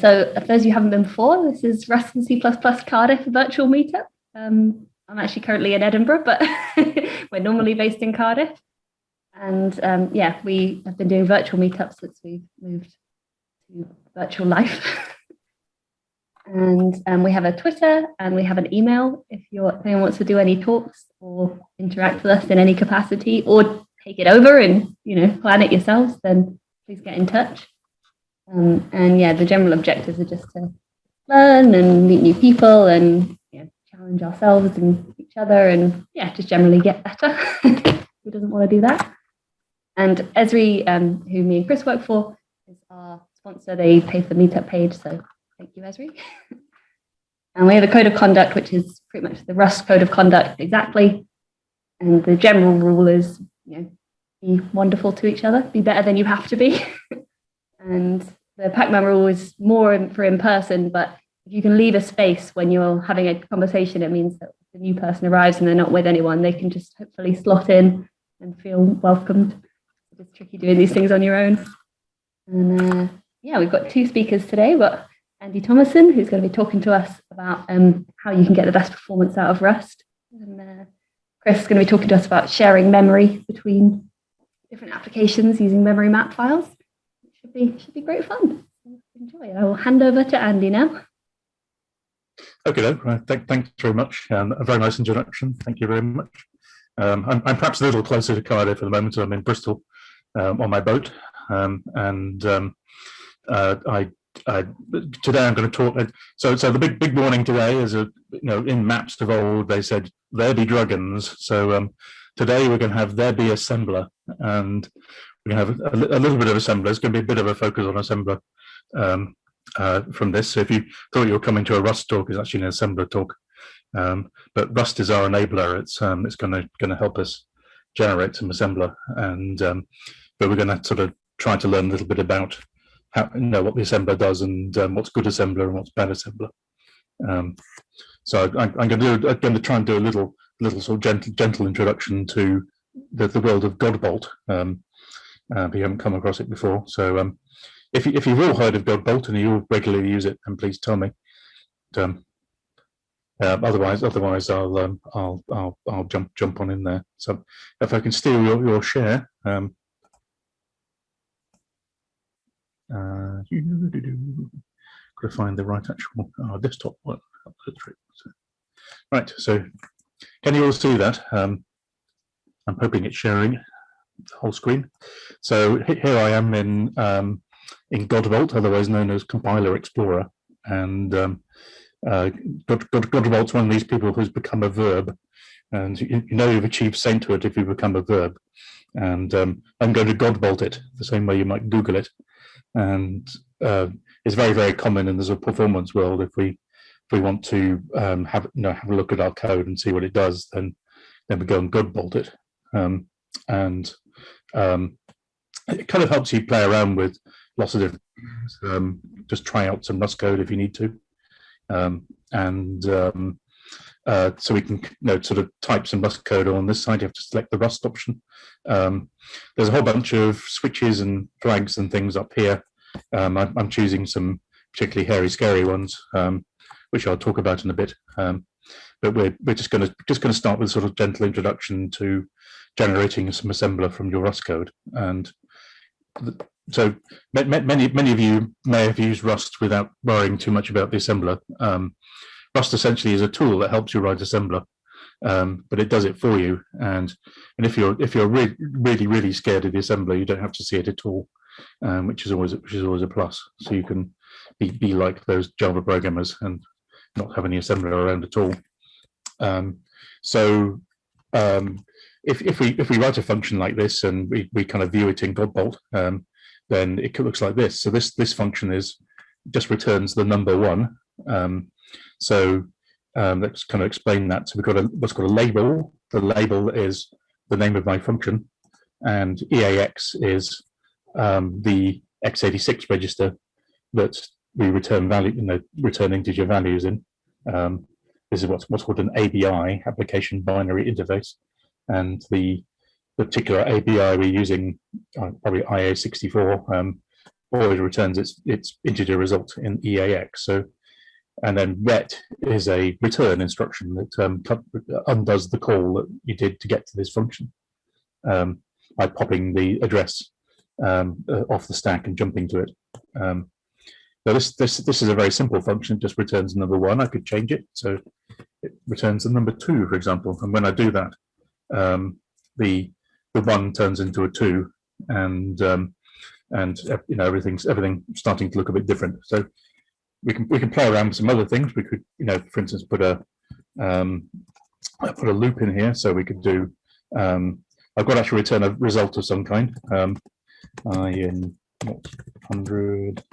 So for those of you who haven't been before, this is Rust and C++ Cardiff virtual meetup. I'm actually currently in Edinburgh, but we're normally based in Cardiff. And yeah, we have been doing virtual meetups since we've moved to virtual life. And we have a Twitter and we have an email if anyone wants to do any talks or interact with us in any capacity or take it over and plan it yourselves, then please get in touch. And yeah, the general objectives are just to learn and meet new people and challenge ourselves and each other and just generally get better. Who doesn't want to do that? And Esri, who me and Chris work for, is our sponsor. They pay for the meetup page, so thank you, Esri. And we have a code of conduct, which is pretty much the Rust code of conduct exactly. And the general rule is, be wonderful to each other, be better than you have to be. And the Pac-Man rule is more for in person, but if you can leave a space when you're having a conversation, it means that if the new person arrives and they're not with anyone, they can just hopefully slot in and feel welcomed. It's tricky doing these things on your own. And yeah, we've got two speakers today. We've got Andy Thomason, who's going to be talking to us about how you can get the best performance out of Rust. And Chris is going to be talking to us about sharing memory between different applications using memory map files. It should be great fun. Enjoy. I will hand over to Andy now. Okay, thanks very much. A very nice introduction. Thank you very much. I'm perhaps a little closer to Cardiff at the moment. I'm in Bristol on my boat, and today I'm going to talk. So the big warning today is in maps of old they said there be dragons. So today we're going to have there be assembler, and we're going to have a little bit of assembler. It's going to be a bit of a focus on assembler from this. So if you thought you were coming to a Rust talk, it's actually an assembler talk. But Rust is our enabler. It's going to help us generate some assembler, and but we're going to sort of try to learn a little bit about how what the assembler does and what's good assembler and what's bad assembler. So I'm going to try and do a little sort of gentle introduction to the world of Godbolt. If you haven't come across it before, so if you've all heard of Godbolt and you all regularly use it, then please tell me. Otherwise, I'll jump on in there. So if I can steal your share. Got to find the right actual desktop one. Right, so can you all see that? I'm hoping it's sharing the whole screen. So here I am in Godbolt, otherwise known as Compiler Explorer, and Godbolt's one of these people who's become a verb, and you've achieved sainthood if you become a verb. And I'm going to Godbolt it the same way you might Google it, and it's very, very common in the sort of performance world. If we want to have a look at our code and see what it does, then we go and Godbolt it, and it kind of helps you play around with lots of different things. Just try out some Rust code if you need to, so we can sort of type some Rust code on this side. You have to select the Rust option. There's a whole bunch of switches and flags and things up here. I'm choosing some particularly hairy, scary ones, which I'll talk about in a bit. But we're just going to start with a sort of gentle introduction to generating some assembler from your Rust code. And so many of you may have used Rust without worrying too much about the assembler. Rust essentially is a tool that helps you write assembler, but it does it for you. And if you're really scared of the assembler, you don't have to see it at all, which is always a plus. So you can be like those Java programmers and not have any assembler around at all. If we write a function like this and we kind of view it in Godbolt, then it looks like this. So this function just returns the number 1. Let's kind of explain that. So we've got what's called a label. The label is the name of my function, and EAX is the x86 register that we return return integer values in. This is what's called an ABI, application binary interface, and the particular ABI we're using, probably IA64, always returns its integer result in EAX. So, and then ret is a return instruction that undoes the call that you did to get to this function by popping the address off the stack and jumping to it. So this is a very simple function. It just returns number 1. I could change it, so it returns the number 2, for example. And when I do that, the 1 turns into a 2, and you know, everything's starting to look a bit different. So we can play around with some other things. We could, you know, for instance, put a loop in here. So we could do. I've got to actually return a result of some kind. I in 100.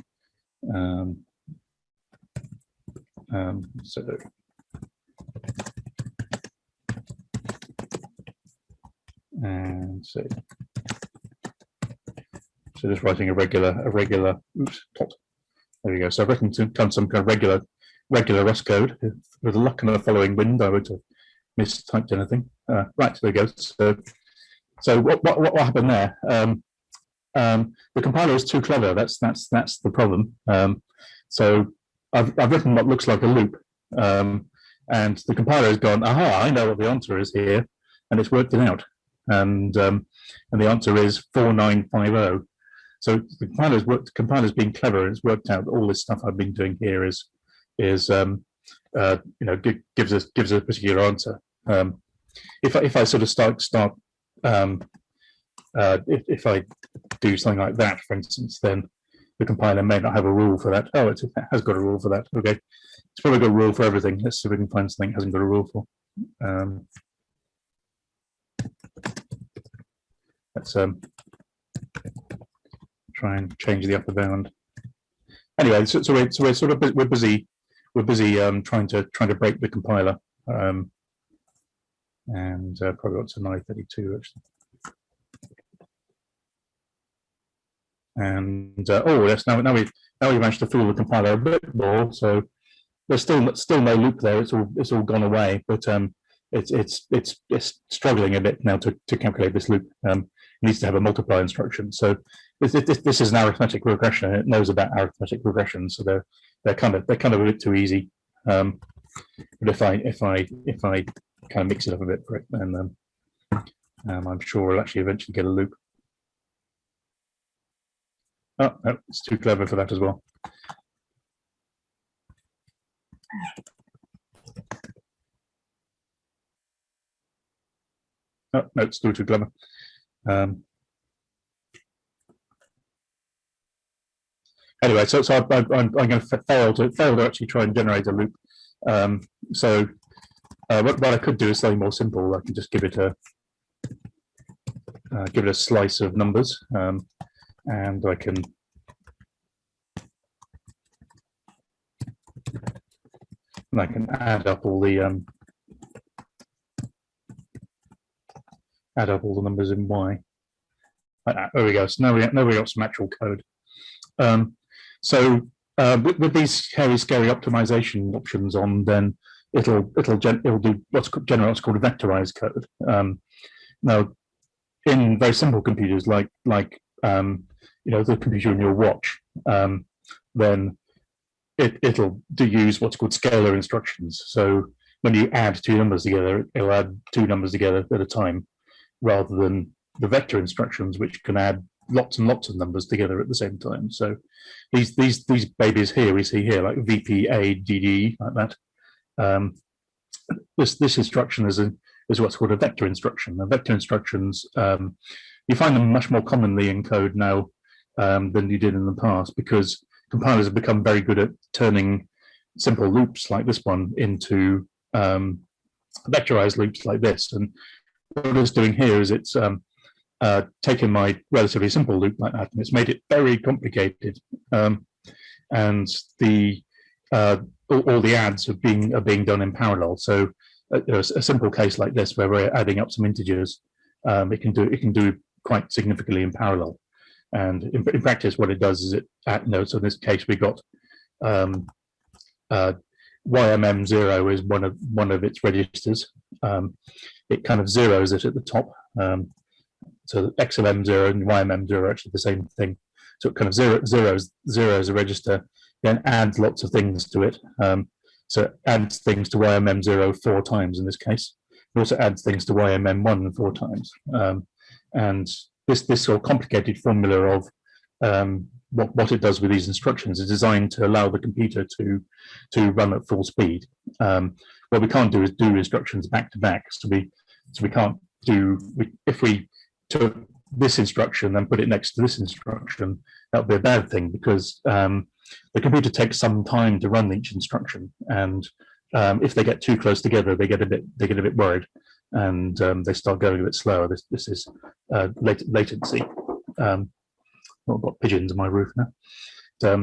So and so just writing a regular oops plot. There we go. So I've written some kind of regular Rust code. With the luck and the following wind, I would have mistyped anything. Right, there we go. So what happened there? The compiler is too clever. That's the problem. So I've written what looks like a loop, and the compiler has gone, aha, I know what the answer is here, and it's worked it out. And the answer is 4950. So the compiler's been clever, and it's worked out that all this stuff I've been doing here is you know, gives a particular answer. If I sort of start if I do something like that, for instance, then the compiler may not have a rule for that. Oh, it has got a rule for that. Okay, it's probably got a rule for everything. Let's see if we can find something it hasn't got a rule for. Let's try and change the upper bound. Anyway, so we're sort of busy trying to break the compiler, and probably got to 932 actually. And oh yes, now we managed to fool the compiler a bit more. So there's still no loop there. It's all gone away, but it's struggling a bit now to calculate this loop. It needs to have a multiply instruction. So this is an arithmetic regression. It knows about arithmetic regression, so they're kind of a bit too easy. But if I kind of mix it up a bit for it, then I'm sure we'll actually eventually get a loop. Oh, no, it's too clever for that as well. Oh, no, it's still too clever. Anyway, so I'm going to fail to actually try and generate a loop. So what I could do is something more simple. I can just give it a slice of numbers. And I can add up all the numbers in Y. There we go. So now we got some actual code. So with these hairy, scary optimization options on, then it'll do what's called vectorized code. Now, in very simple computers like you know, the computer in your watch, then it'll use what's called scalar instructions. So when you add 2 numbers together, it'll add 2 numbers together at a time, rather than the vector instructions, which can add lots and lots of numbers together at the same time. So these babies here we see here, like VPADD, like that. This instruction is what's called a vector instruction. The vector instructions, you find them much more commonly in code now than you did in the past, because compilers have become very good at turning simple loops like this one into vectorized loops like this. And what it's doing here is it's taken my relatively simple loop like that, and it's made it very complicated. And all the adds are being done in parallel. So a simple case like this, where we're adding up some integers, it can do quite significantly in parallel. And in practice, what it does is so in this case we got YMM0 is one of its registers. It kind of zeros it at the top. So X of M0 and YMM0 are actually the same thing. So it kind of zeros a register, then adds lots of things to it. So it adds things to YMM0 4 times in this case. It also adds things to YMM1 4 times. And this sort of complicated formula of what it does with these instructions is designed to allow the computer to run at full speed. What we can't do is do instructions back to back. So we can't do, if we took this instruction and put it next to this instruction, that would be a bad thing, because the computer takes some time to run each instruction, and if they get too close together, they get a bit worried, and they start going a bit slower. This is latency. I've got pigeons on my roof now.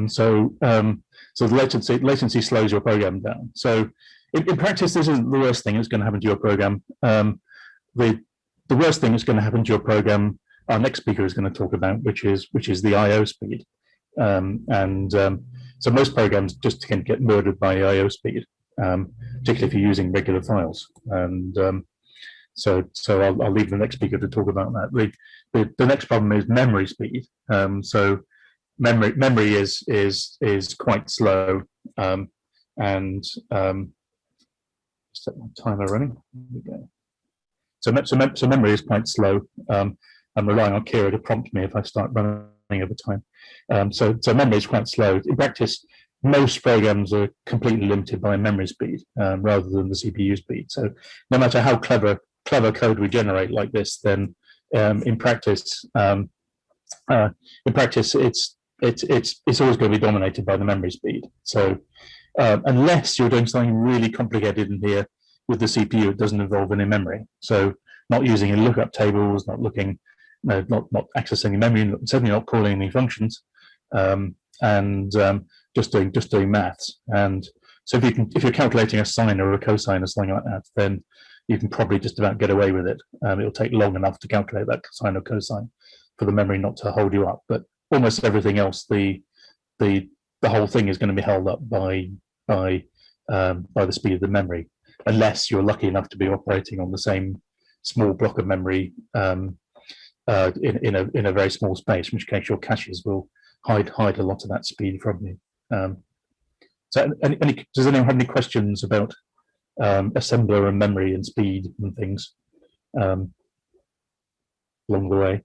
So the latency slows your program down. So in practice, this isn't the worst thing that's going to happen to your program. The worst thing that's going to happen to your program, our next speaker is going to talk about, which is the I/O speed. So most programs just can get murdered by I/O speed, particularly if you're using regular files. And so I'll leave the next speaker to talk about that. The next problem is memory speed. So memory is quite slow, and set my timer running. There we go. So memory is quite slow. I'm relying on Ciara to prompt me if I start running over time. So memory is quite slow. In practice, most programs are completely limited by memory speed rather than the CPU speed. So no matter how clever code we generate like this, then in practice, it's always going to be dominated by the memory speed. So unless you're doing something really complicated in here with the CPU, it doesn't involve any memory. So not using any lookup tables, not accessing memory, certainly not calling any functions, and just doing maths. And so if you're calculating a sine or a cosine or something like that, then you can probably just about get away with it. It'll take long enough to calculate that sine or cosine for the memory not to hold you up. But almost everything else, the whole thing is going to be held up by the speed of the memory, unless you're lucky enough to be operating on the same small block of memory in a very small space, in which case your caches will hide a lot of that speed from you. So does anyone have any questions about assembler and memory and speed and things along the way?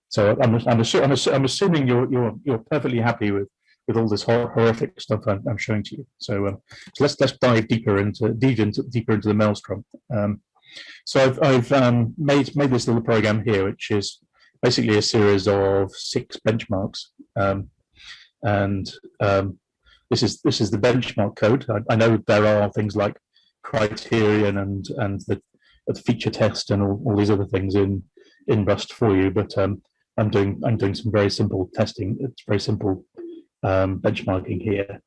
So I'm assuming you're perfectly happy with all this horrific stuff I'm showing to you. So let's dive deeper into the maelstrom. So I've made this little program here, which is basically a series of 6 benchmarks, and this is the benchmark code. I know there are things like criterion and the feature test and all these other things in Rust for you, but I'm doing some very simple testing. It's very simple benchmarking here.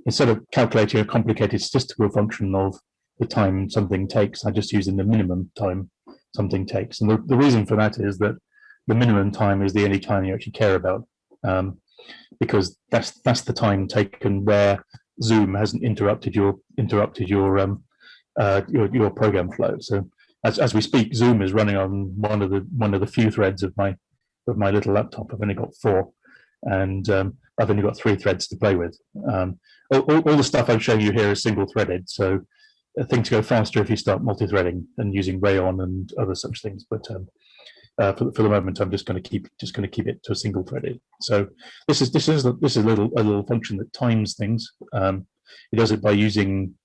Instead of calculating a complicated statistical function of the time something takes, I just use the minimum time something takes. And the reason for that is that the minimum time is the only time you actually care about, because that's the time taken where Zoom hasn't interrupted your program flow. So as we speak, Zoom is running on one of the few threads of my little laptop. I've only got 4, and I've only got 3 threads to play with. All the stuff I'm showing you here is single-threaded, so things go faster if you start multi-threading and using Rayon and other such things. But for the moment, I'm just going to keep it to a single-threaded. So this is a little function that times things. It does it by using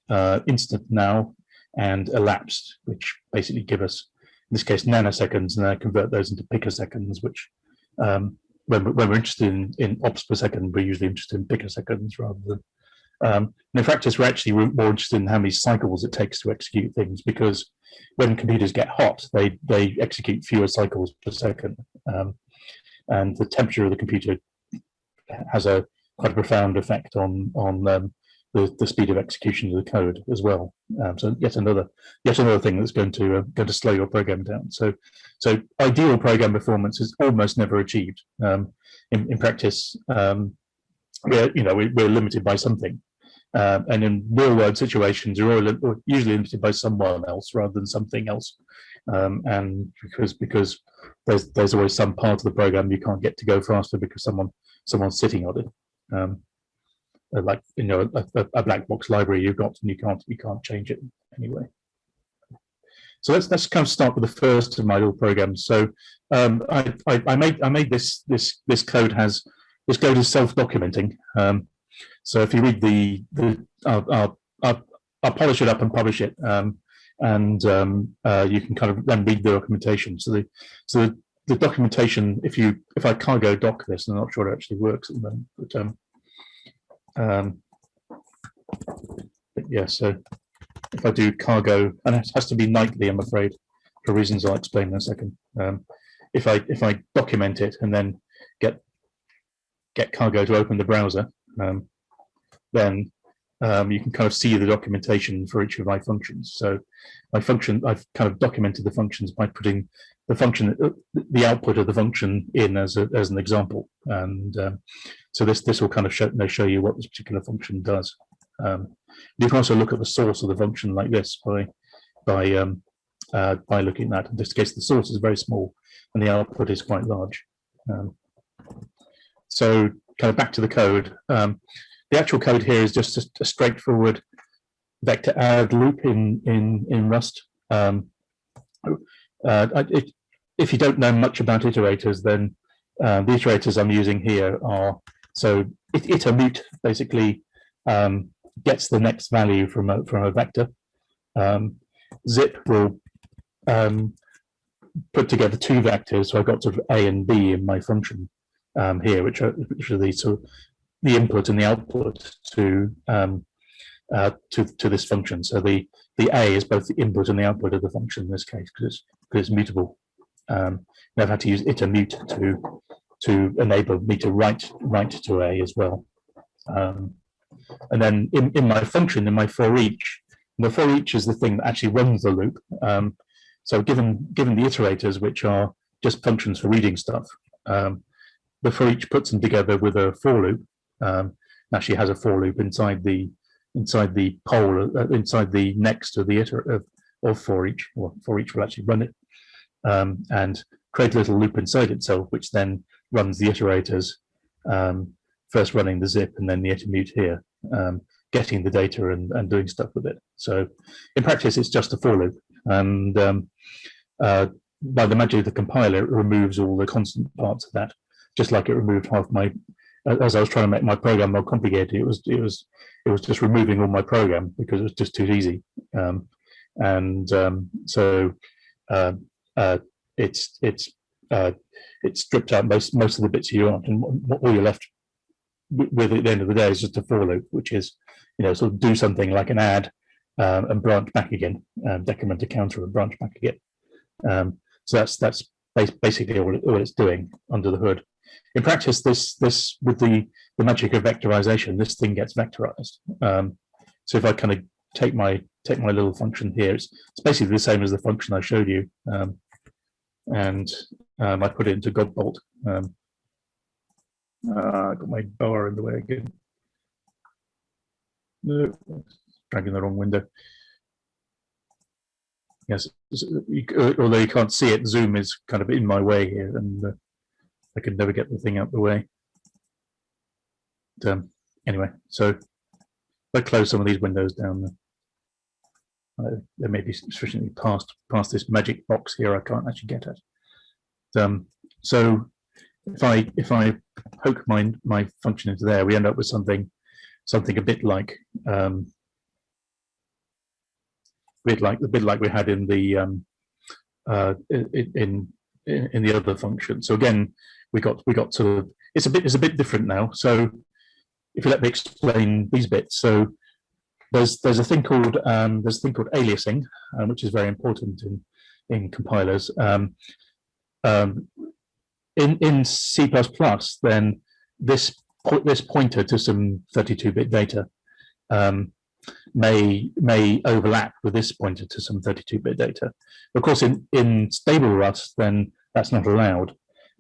instant now and elapsed, which basically give us, in this case, nanoseconds, and I convert those into picoseconds, which when we're interested in ops per second, we're usually interested in picoseconds rather than. And in practice, we're actually more interested in how many cycles it takes to execute things, because when computers get hot, they execute fewer cycles per second, and the temperature of the computer has quite a profound effect on the speed of execution of the code as well. So yet another thing that's going to slow your program down. So ideal program performance is almost never achieved. In practice, we're limited by something, and in real world situations, you're usually limited by someone else rather than something else. and because there's always some part of the program you can't get to go faster because someone's sitting on it. Like a black box library you've got, and you can't change it anyway. So let's kind of start with the first of my little programs. So I made this code is self-documenting. So if you read I'll polish it up and publish it, and you can kind of then read the documentation. So the documentation, if I cargo doc this, I'm not sure it actually works at the moment, but yeah. So if I do cargo, and it has to be nightly, I'm afraid, for reasons I'll explain in a second. If I document it and then get cargo to open the browser, then you can kind of see the documentation for each of my functions. So my function, I've kind of documented the functions by putting the output of the function in as an example, and so this will kind of show you what this particular function does. You can also look at the source of the function like this by looking at that. In this case, the source is very small and the output is quite large. So kind of back to the code. The actual code here is just a straightforward vector add loop in Rust. If you don't know much about iterators, then the iterators I'm using here are, so iter_mut basically gets the next value from a vector. Zip will put together two vectors, so I've got sort of A and B in my function here, which are the sort of the input and the output to this function. So the A is both the input and the output of the function in this case, because it's mutable. I've had to use iter_mut to enable me to write to A as well. And then in my function, in my for each, the for each is the thing that actually runs the loop. So given the iterators, which are just functions for reading stuff, the for each puts them together with a for loop. Actually has a for loop inside the poll, inside the next of the iterator of for each, or for each will actually run it, and create a little loop inside itself, which then runs the iterators, first running the zip and then the iter_mut here, getting the data and doing stuff with it. So in practice, it's just a for loop, and by the magic of the compiler, it removes all the constant parts of that, just like it removed half my. As I was trying to make my program more complicated, it was just removing all my program because it was just too easy, so it's stripped out most of the bits you want, and all you're left with at the end of the day is just a for loop, which is sort of do something like an add and branch back again, decrement a counter and branch back again. So that's basically all it's doing under the hood. In practice, this with the magic of vectorization, this thing gets vectorized. So if I kind of take my little function here, it's basically the same as the function I showed you, and I put it into Godbolt. I got my bar in the way again. No, dragging the wrong window. Yes, although you can't see it, Zoom is kind of in my way here, and I could never get the thing out the way. But, anyway, so if I close some of these windows down, there may be sufficiently past this magic box here I can't actually get at. So if I poke my function into there, we end up with something a bit like we had in the in the other function. So again, we got sort of it's a bit different now. So if you let me explain these bits, so there's a thing called aliasing, which is very important in compilers. In C++, then this pointer to some 32-bit data may overlap with this pointer to some 32-bit data. Of course, in stable Rust, then that's not allowed,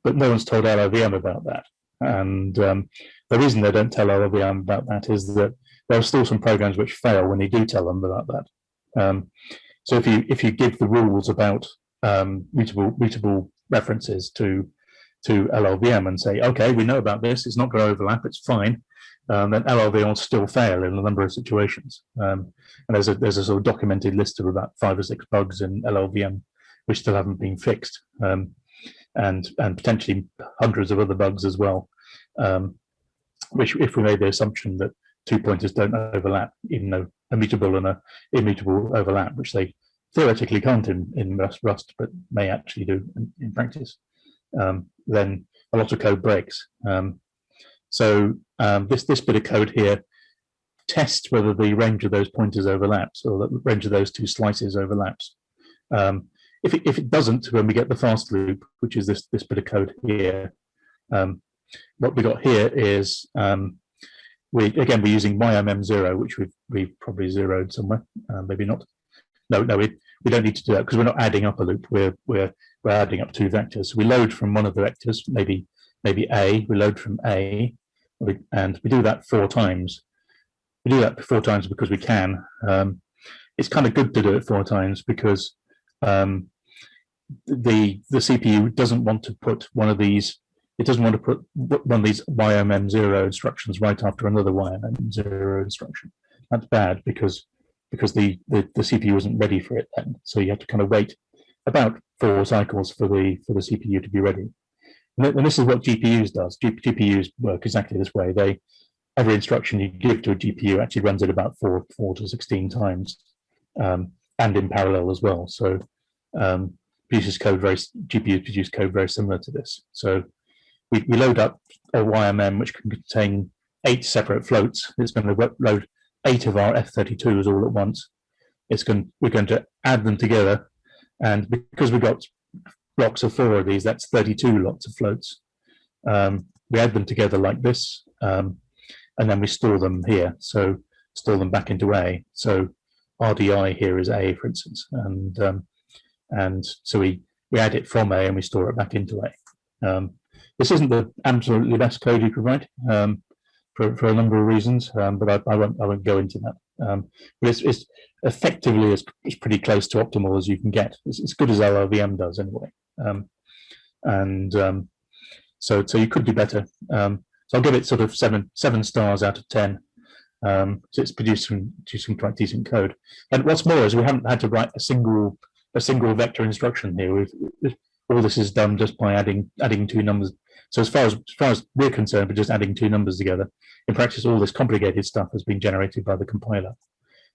but no one's told LLVM about that. And the reason they don't tell LLVM about that is that there are still some programs which fail when they do tell them about that. So if you give the rules about mutable references to LLVM and say, okay, we know about this, it's not going to overlap, it's fine. Then LLVM will still fail in a number of situations. And there's a sort of documented list of about 5 or 6 bugs in LLVM which still haven't been fixed, and potentially hundreds of other bugs as well, which, if we made the assumption that 2 pointers don't overlap, even though a mutable and a immutable overlap, which they theoretically can't in Rust, but may actually do in practice, then a lot of code breaks. So this bit of code here tests whether the range of those pointers overlaps, or the range of those 2 slices overlaps. If it doesn't, when we get the fast loop, which is this bit of code here, what we got here is we're using YMM0, which we've probably zeroed somewhere, maybe not. No, we don't need to do that because we're not adding up a loop. We're adding up 2 vectors. So we load from one of the vectors, maybe A. We load from A, and we do that 4 times. We do that 4 times because we can. It's kind of good to do it 4 times because the CPU doesn't want to put one of these. It doesn't want to put one of these YMM0 instructions right after another YMM0 instruction. That's bad because the CPU isn't ready for it then. So you have to kind of wait about 4 cycles for the CPU to be ready. And this is what GPUs does. GPUs work exactly this way. Every instruction you give to a GPU actually runs it about 4 to 16 times, and in parallel as well. So GPUs produce code very similar to this. So we load up a YMM which can contain 8 separate floats. It's going to load 8 of our F32s all at once. We're going to add them together, and because we've got blocks of 4 of these, that's 32 lots of floats. We add them together like this, and then we store them here. So store them back into A. So RDI here is A, for instance, and so we add it from A and we store it back into A. This isn't the absolutely best code you could write for a number of reasons, but I won't go into that. But it's effectively it's pretty close to optimal as you can get. It's as good as LLVM does anyway. So you could do better. So I'll give it sort of 7 stars out of 10. So it's produced some quite decent code. And what's more is we haven't had to write a single vector instruction here. All this is done just by adding 2 numbers. So as far as we're concerned, we're just adding 2 numbers together. In practice, all this complicated stuff has been generated by the compiler.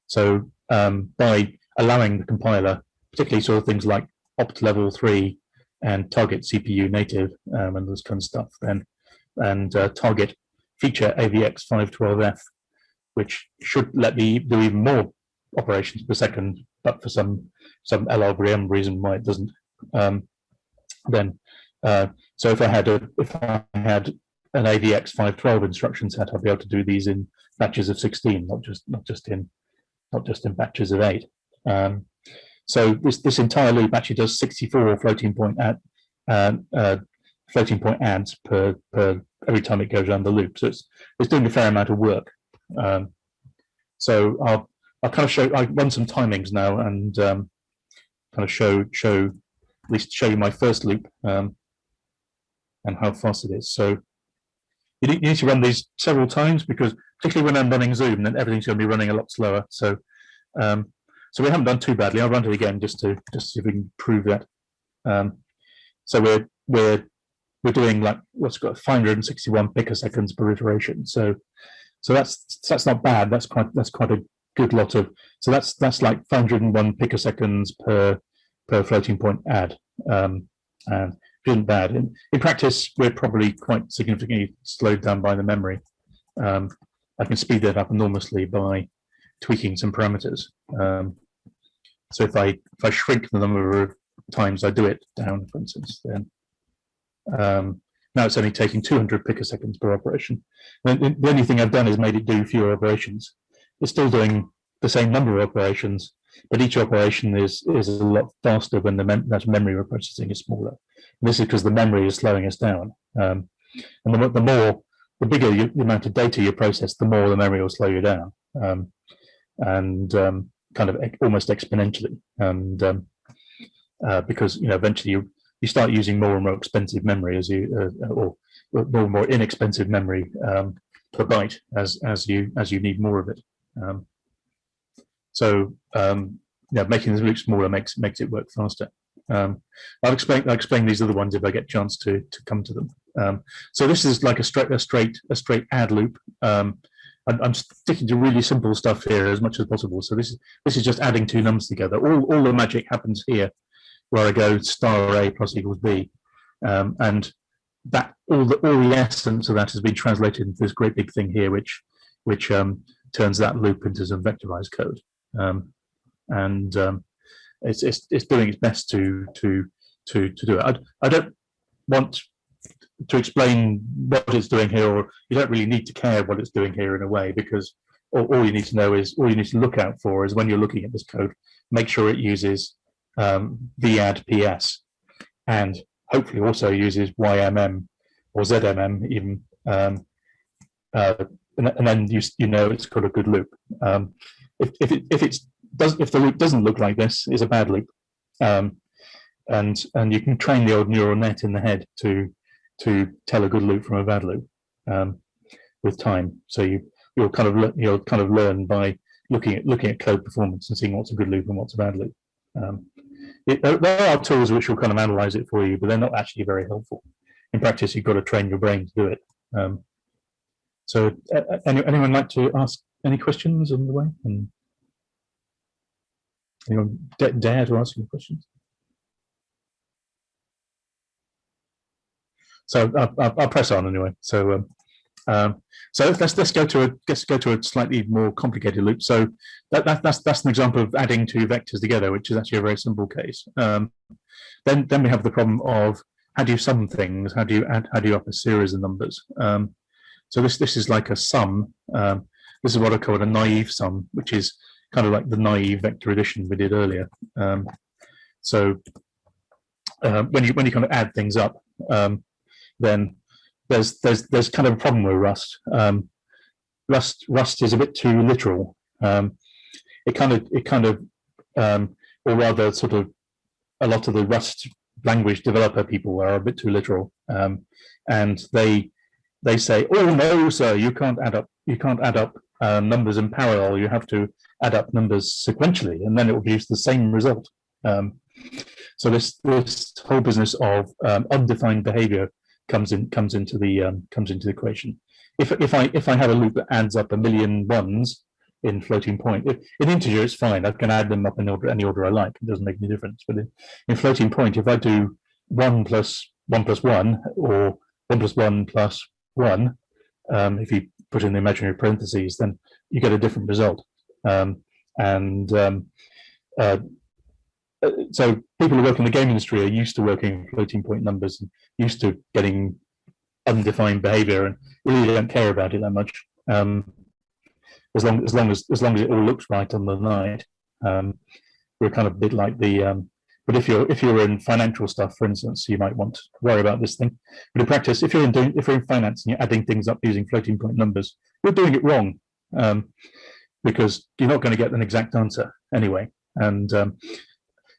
So by allowing the compiler, particularly sort of things like opt level 3 and target CPU native and this kind of stuff, and target feature AVX 512F, which should let me do even more operations per second, but for some LLVM reason why it doesn't. So if I had an AVX 512 instruction set, I'd be able to do these in batches of 16, not just in batches of 8. So this entire loop actually does 64 floating point adds per every time it goes around the loop. So it's doing a fair amount of work. So I'll kind of I run some timings now and kind of show you my first loop and how fast it is. So you need to run these several times because particularly when I'm running Zoom, then everything's going to be running a lot slower. So so we haven't done too badly. I'll run it again just to see if we can prove that. So we're doing like what's got 561 picoseconds per iteration. So that's not bad. That's quite a good lot of. So that's like 501 picoseconds per floating point add, and isn't bad. In practice, we're probably quite significantly slowed down by the memory. I can speed that up enormously by tweaking some parameters. So if I shrink the number of times I do it down, for instance, then now it's only taking 200 picoseconds per operation. And the only thing I've done is made it do fewer operations. It's still doing the same number of operations, but each operation is a lot faster when the memory processing is smaller. And this is because the memory is slowing us down. And the bigger the amount of data you process, the more the memory will slow you down, and kind of almost exponentially. And because eventually you start using more and more expensive memory as you or more and more inexpensive memory per byte as you need more of it. So making the loop smaller makes it work faster. I'll explain these other ones if I get a chance to come to them. So this is like a straight add loop. I'm sticking to really simple stuff here as much as possible. So this is just adding two numbers together. All the magic happens here, where I go star A plus equals B, and that all the essence of that has been translated into this great big thing here, which turns that loop into some vectorized code, and it's doing its best to do it. I don't want to explain what it's doing here, or you don't really need to care what it's doing here in a way, because all you need to know is, all you need to look out for is when you're looking at this code, make sure it uses VAD PS, and hopefully also uses YMM or ZMM even, and then you know it's got a good loop. If the loop doesn't look like this, it's a bad loop, and you can train the old neural net in the head to tell a good loop from a bad loop with time. So you'll kind of learn by looking at code performance and seeing what's a good loop and what's a bad loop. There are tools which will kind of analyze it for you, but they're not actually very helpful. In practice, you've got to train your brain to do it. So anyone like to ask any questions on the way? And anyone dare to ask any questions? So I'll press on anyway. So let's go to a slightly more complicated loop. So that's an example of adding two vectors together, which is actually a very simple case. Then we have the problem of how do you sum things? How do you up a series of numbers? So this is like a sum. This is what I call a naive sum, which is kind of like the naive vector addition we did earlier. So when you kind of add things up, then there's kind of a problem with Rust. Rust is a bit too literal. It kind of or rather sort of a lot of the Rust language developer people are a bit too literal, and they say, oh no sir, you can't add up numbers in parallel, you have to add up numbers sequentially, and then it will produce the same result. So this whole business of undefined behavior comes into the equation. If I have a loop that adds up 1,000,000 ones in floating point, in integer it's fine, I can add them up in any order I like, it doesn't make any difference. But in floating point, if I do 1 plus 1 plus 1 or 1 plus 1 plus 1, if you put in the imaginary parentheses, then you get a different result. So people who work in the game industry are used to working floating point numbers and used to getting undefined behavior, and really don't care about it that much. As long as it all looks right on the night, we're kind of a bit like the. But if you're in financial stuff, for instance, you might want to worry about this thing. But in practice, if you're in finance and you're adding things up using floating point numbers, you're doing it wrong, because you're not going to get an exact answer anyway. And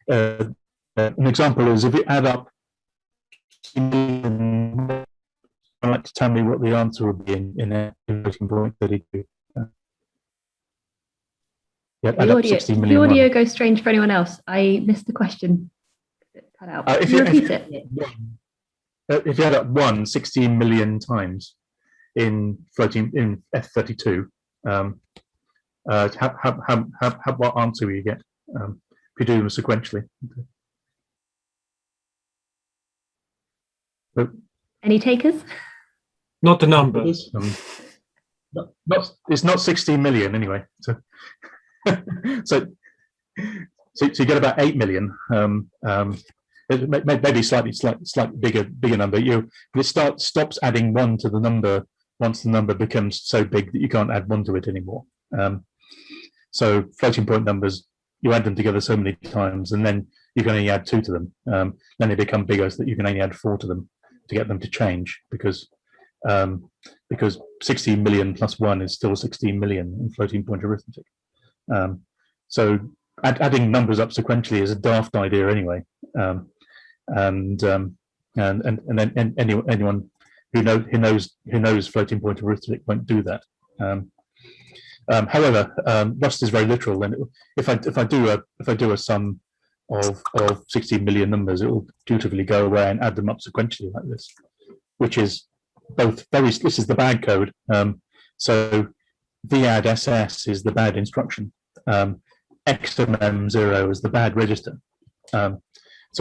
an example is if you add up, I'd like to tell me what the answer would be in floating point 32. Yeah, the audio goes strange for anyone else. I missed the question. It cut out. Can you repeat it? If you add up 16 million times in F32, what answer will you get if you do them sequentially? But, any takers? Not the number. It's not 16 million anyway. So you get about 8 million. Maybe slightly bigger number. It stops adding 1 to the number once the number becomes so big that you can't add 1 to it anymore. So floating point numbers, you add them together so many times, and then you can only add 2 to them. Then they become bigger so that you can only add 4 to them to get them to change, because 16 million plus 1 is still 16 million in floating point arithmetic. So adding numbers up sequentially is a daft idea anyway. um, and then anyone who knows floating point arithmetic won't do that. However, Rust is very literal, and if I do a sum of 16 million numbers, it will dutifully go away and add them up sequentially like this, which is both this is the bad code. So VAD SS is the bad instruction. XMM0 is the bad register. So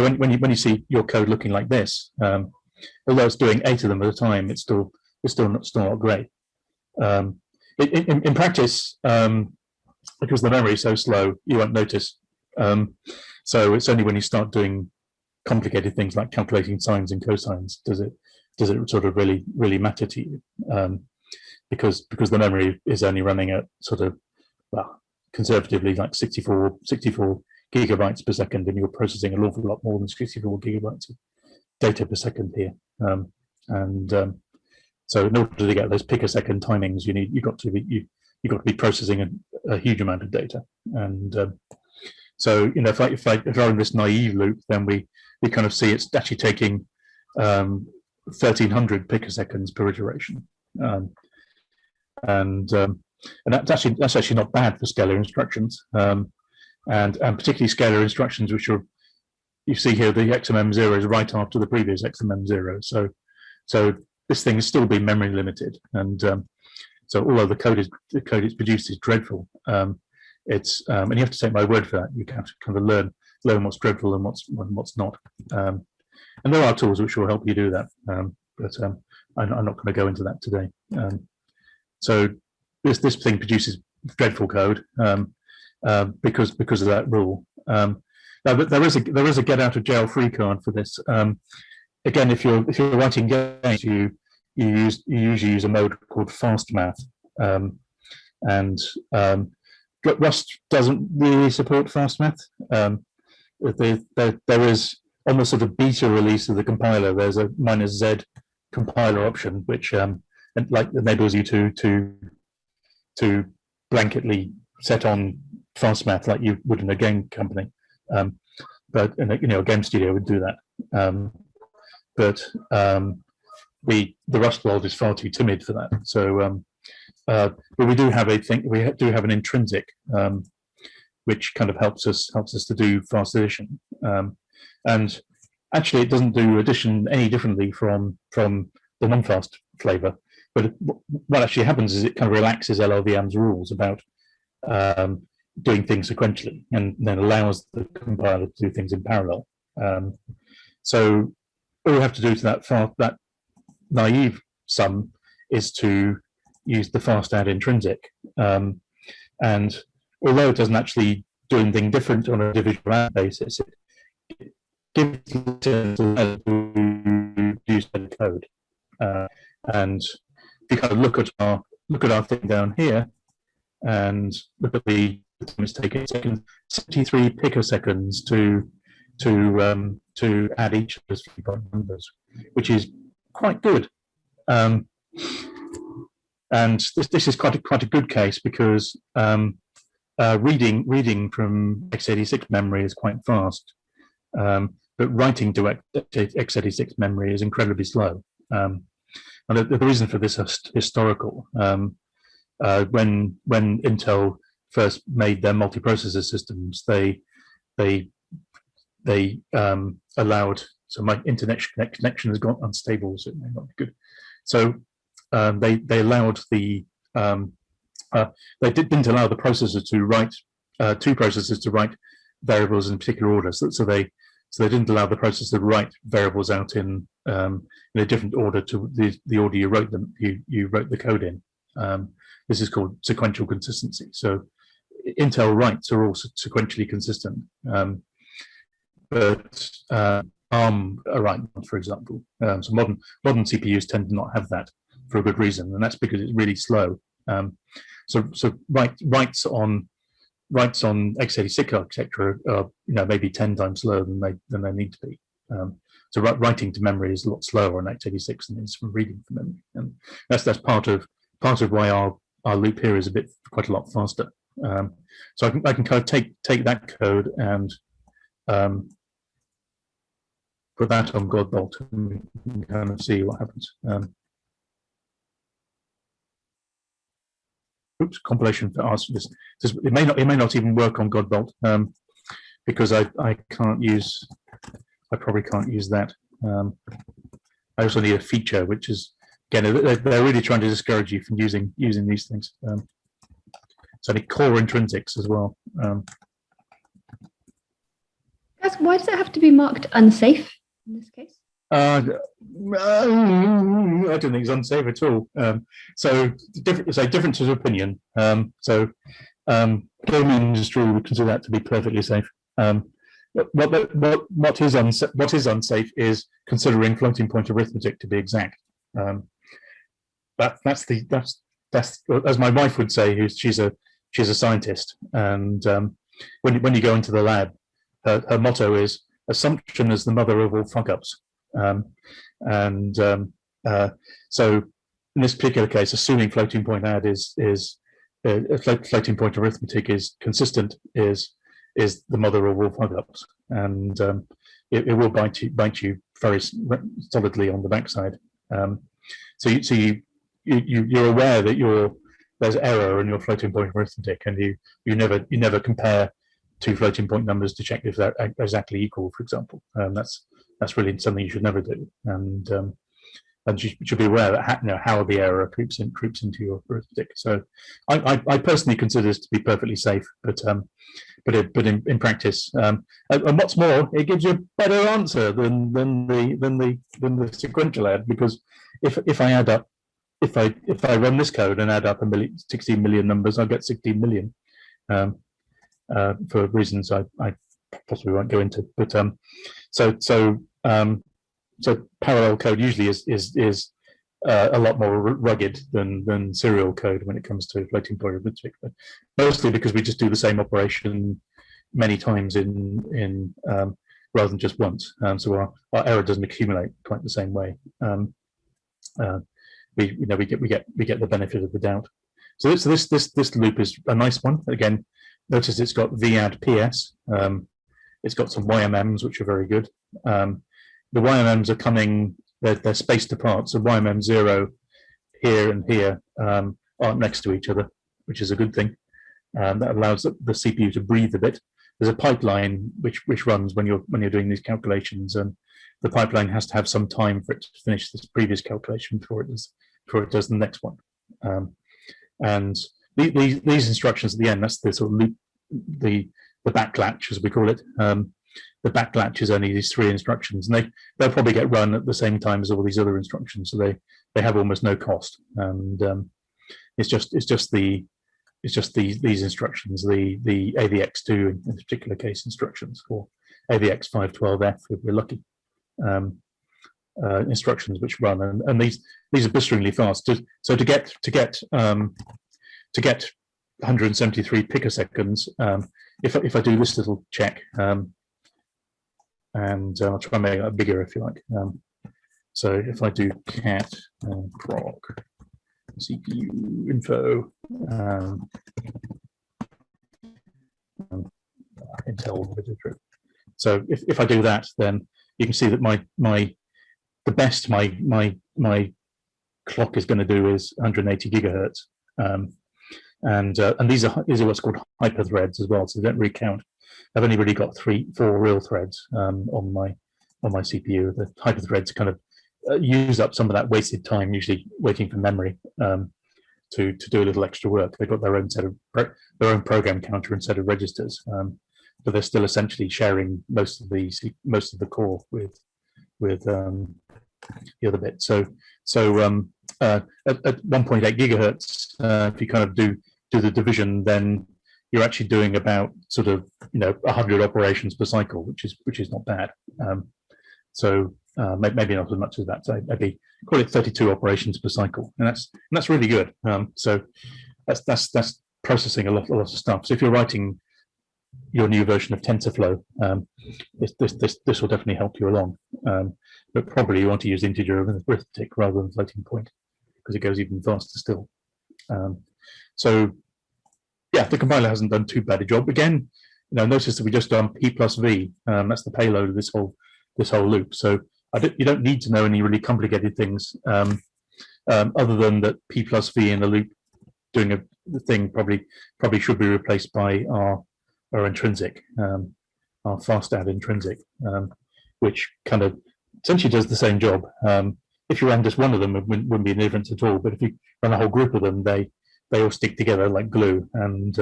when you see your code looking like this, although it's doing 8 of them at a time, it's still not great. In practice, because the memory is so slow, you won't notice. So it's only when you start doing complicated things like calculating sines and cosines does it sort of really matter to you, because the memory is only running at sort of, well, conservatively like 64 gigabytes per second, and you're processing an awful lot more than 64 gigabytes of data per second here. So in order to get those picosecond timings, you've got to be processing a huge amount of data. And so if I run this naive loop, then we kind of see it's actually taking 1300 picoseconds per iteration, and that's actually not bad for scalar instructions, and particularly scalar instructions which are, you see here the XMM0 is right after the previous XMM0, so this thing is still being memory limited, and so although the code it's produced is dreadful, it's and you have to take my word for that. You have to kind of learn what's dreadful and what's not. And there are tools which will help you do that, but I'm not going to go into that today. So this thing produces dreadful code because of that rule. Now, there is a get out of jail free card for this. Again, if you're writing games, you usually use a mode called fast math, and Rust doesn't really support fast math. There is, on the sort of beta release of the compiler, there's a -z compiler option, which enables you to blanketly set on fast math like you would in a game company. But a game studio would do that. But the Rust world is far too timid for that. So, but we do have an intrinsic, which kind of helps us to do fast addition. And actually, it doesn't do addition any differently from the non-fast flavor. But what actually happens is it kind of relaxes LLVM's rules about doing things sequentially, and then allows the compiler to do things in parallel. So all we have to do to that naive sum is to use the fast add intrinsic. And although it doesn't actually do anything different on a division add basis, it gives to use the code. And if you kind of look at our thing down here, and look at the time it's taken, 73 picoseconds to add each of those 3 numbers, which is quite good. And this is quite a good case, because reading from x86 memory is quite fast, but writing to x86 memory is incredibly slow. And the reason for this is historical. When Intel first made their multiprocessor systems, they allowed, so my internet connection has got unstable, so it may not be good. So they allowed they didn't allow the processor to write two processors to write variables in particular order. So they didn't allow the processor to write variables out in a different order to the order you wrote them. You wrote the code in. This is called sequential consistency. So Intel writes are all sequentially consistent, but ARM write, for example. So modern CPUs tend to not have that for a good reason, and that's because it's really slow. So writes on x86 architecture are maybe 10 times slower than they need to be. So writing to memory is a lot slower on x86 than it is from reading from memory, and that's part of why our loop here is quite a lot faster. So I can kind of take that code and put that on Godbolt and we can kind of see what happens. Oops, compilation for us. It may not even work on Godbolt because I probably can't use that. I also need a feature, which is, again, they're really trying to discourage you from using these things. So I need core intrinsics as well. Guys, why does it have to be marked unsafe in this case? I don't think it's unsafe at all. So differences of opinion. Gaming industry would consider that to be perfectly safe. What is unsafe is considering floating point arithmetic to be exact. That's as my wife would say, she's a scientist, and when you go into the lab, her motto is assumption is the mother of all fuck ups. So in this particular case, assuming floating point add is floating point arithmetic is consistent is the mother of all fuck ups, and it will bite you very solidly on the backside. So you're aware that there's error in your floating point arithmetic, and you never compare two floating point numbers to check if they're exactly equal, for example. That's really something you should never do, and you should be aware that how the error creeps into your arithmetic. So I personally consider this to be perfectly safe, but in practice, and what's more, it gives you a better answer than the sequential add, because if I add up, if I run this code and add up 16 million numbers, I'll get 16 million for reasons I possibly won't go into. But so parallel code usually is a lot more rugged than serial code when it comes to floating point arithmetic, but mostly because we just do the same operation many times in rather than just once. So our error doesn't accumulate quite the same way. We get the benefit of the doubt. So this loop is a nice one. Again, notice it's got VAD PS. It's got some YMMs, which are very good. The YMMs are coming, they're spaced apart. So YMM 0 here and here aren't next to each other, which is a good thing. That allows the CPU to breathe a bit. There's a pipeline which runs when you're doing these calculations, and the pipeline has to have some time for it to finish this previous calculation before it does the next one. And these instructions at the end, that's the sort of loop, the backlatch, as we call it. The backlatch is only these 3 instructions, and they'll probably get run at the same time as all these other instructions, so they have almost no cost. And it's just these instructions, the AVX2 in this particular case instructions, or AVX 512F if we're lucky, instructions which run, and these are blisteringly fast. So to get 173 picoseconds, if I do this little check, and I'll try and make that bigger if you like. So if I do cat proc CPU info Intel. So if I do that, then you can see that the best my clock is going to do is 180 gigahertz, and these are what's called hyper threads as well. So they don't really count. I've only really got 4 real threads on my CPU. The hyper threads kind of use up some of that wasted time, usually waiting for memory to do a little extra work. They've got their own program counter and set of registers, but they're still essentially sharing most of the core with the other bit. So at 1.8 gigahertz, if you kind of do the division, then you're actually doing about sort of 100 operations per cycle, which is not bad. So maybe not as much as that. So maybe call it 32 operations per cycle, and that's really good. So that's processing a lot of stuff. So if you're writing your new version of TensorFlow, this will definitely help you along. But probably you want to use integer arithmetic rather than floating point, because it goes even faster still. So yeah, the compiler hasn't done too bad a job. Again, notice that we just done P plus V. That's the payload of this whole whole loop. So you don't need to know any really complicated things other than that P plus V in a loop doing a thing probably should be replaced by our intrinsic, our fast add intrinsic, which kind of essentially does the same job. If you ran just one of them, it wouldn't be a difference at all. But if you run a whole group of them, they all stick together like glue and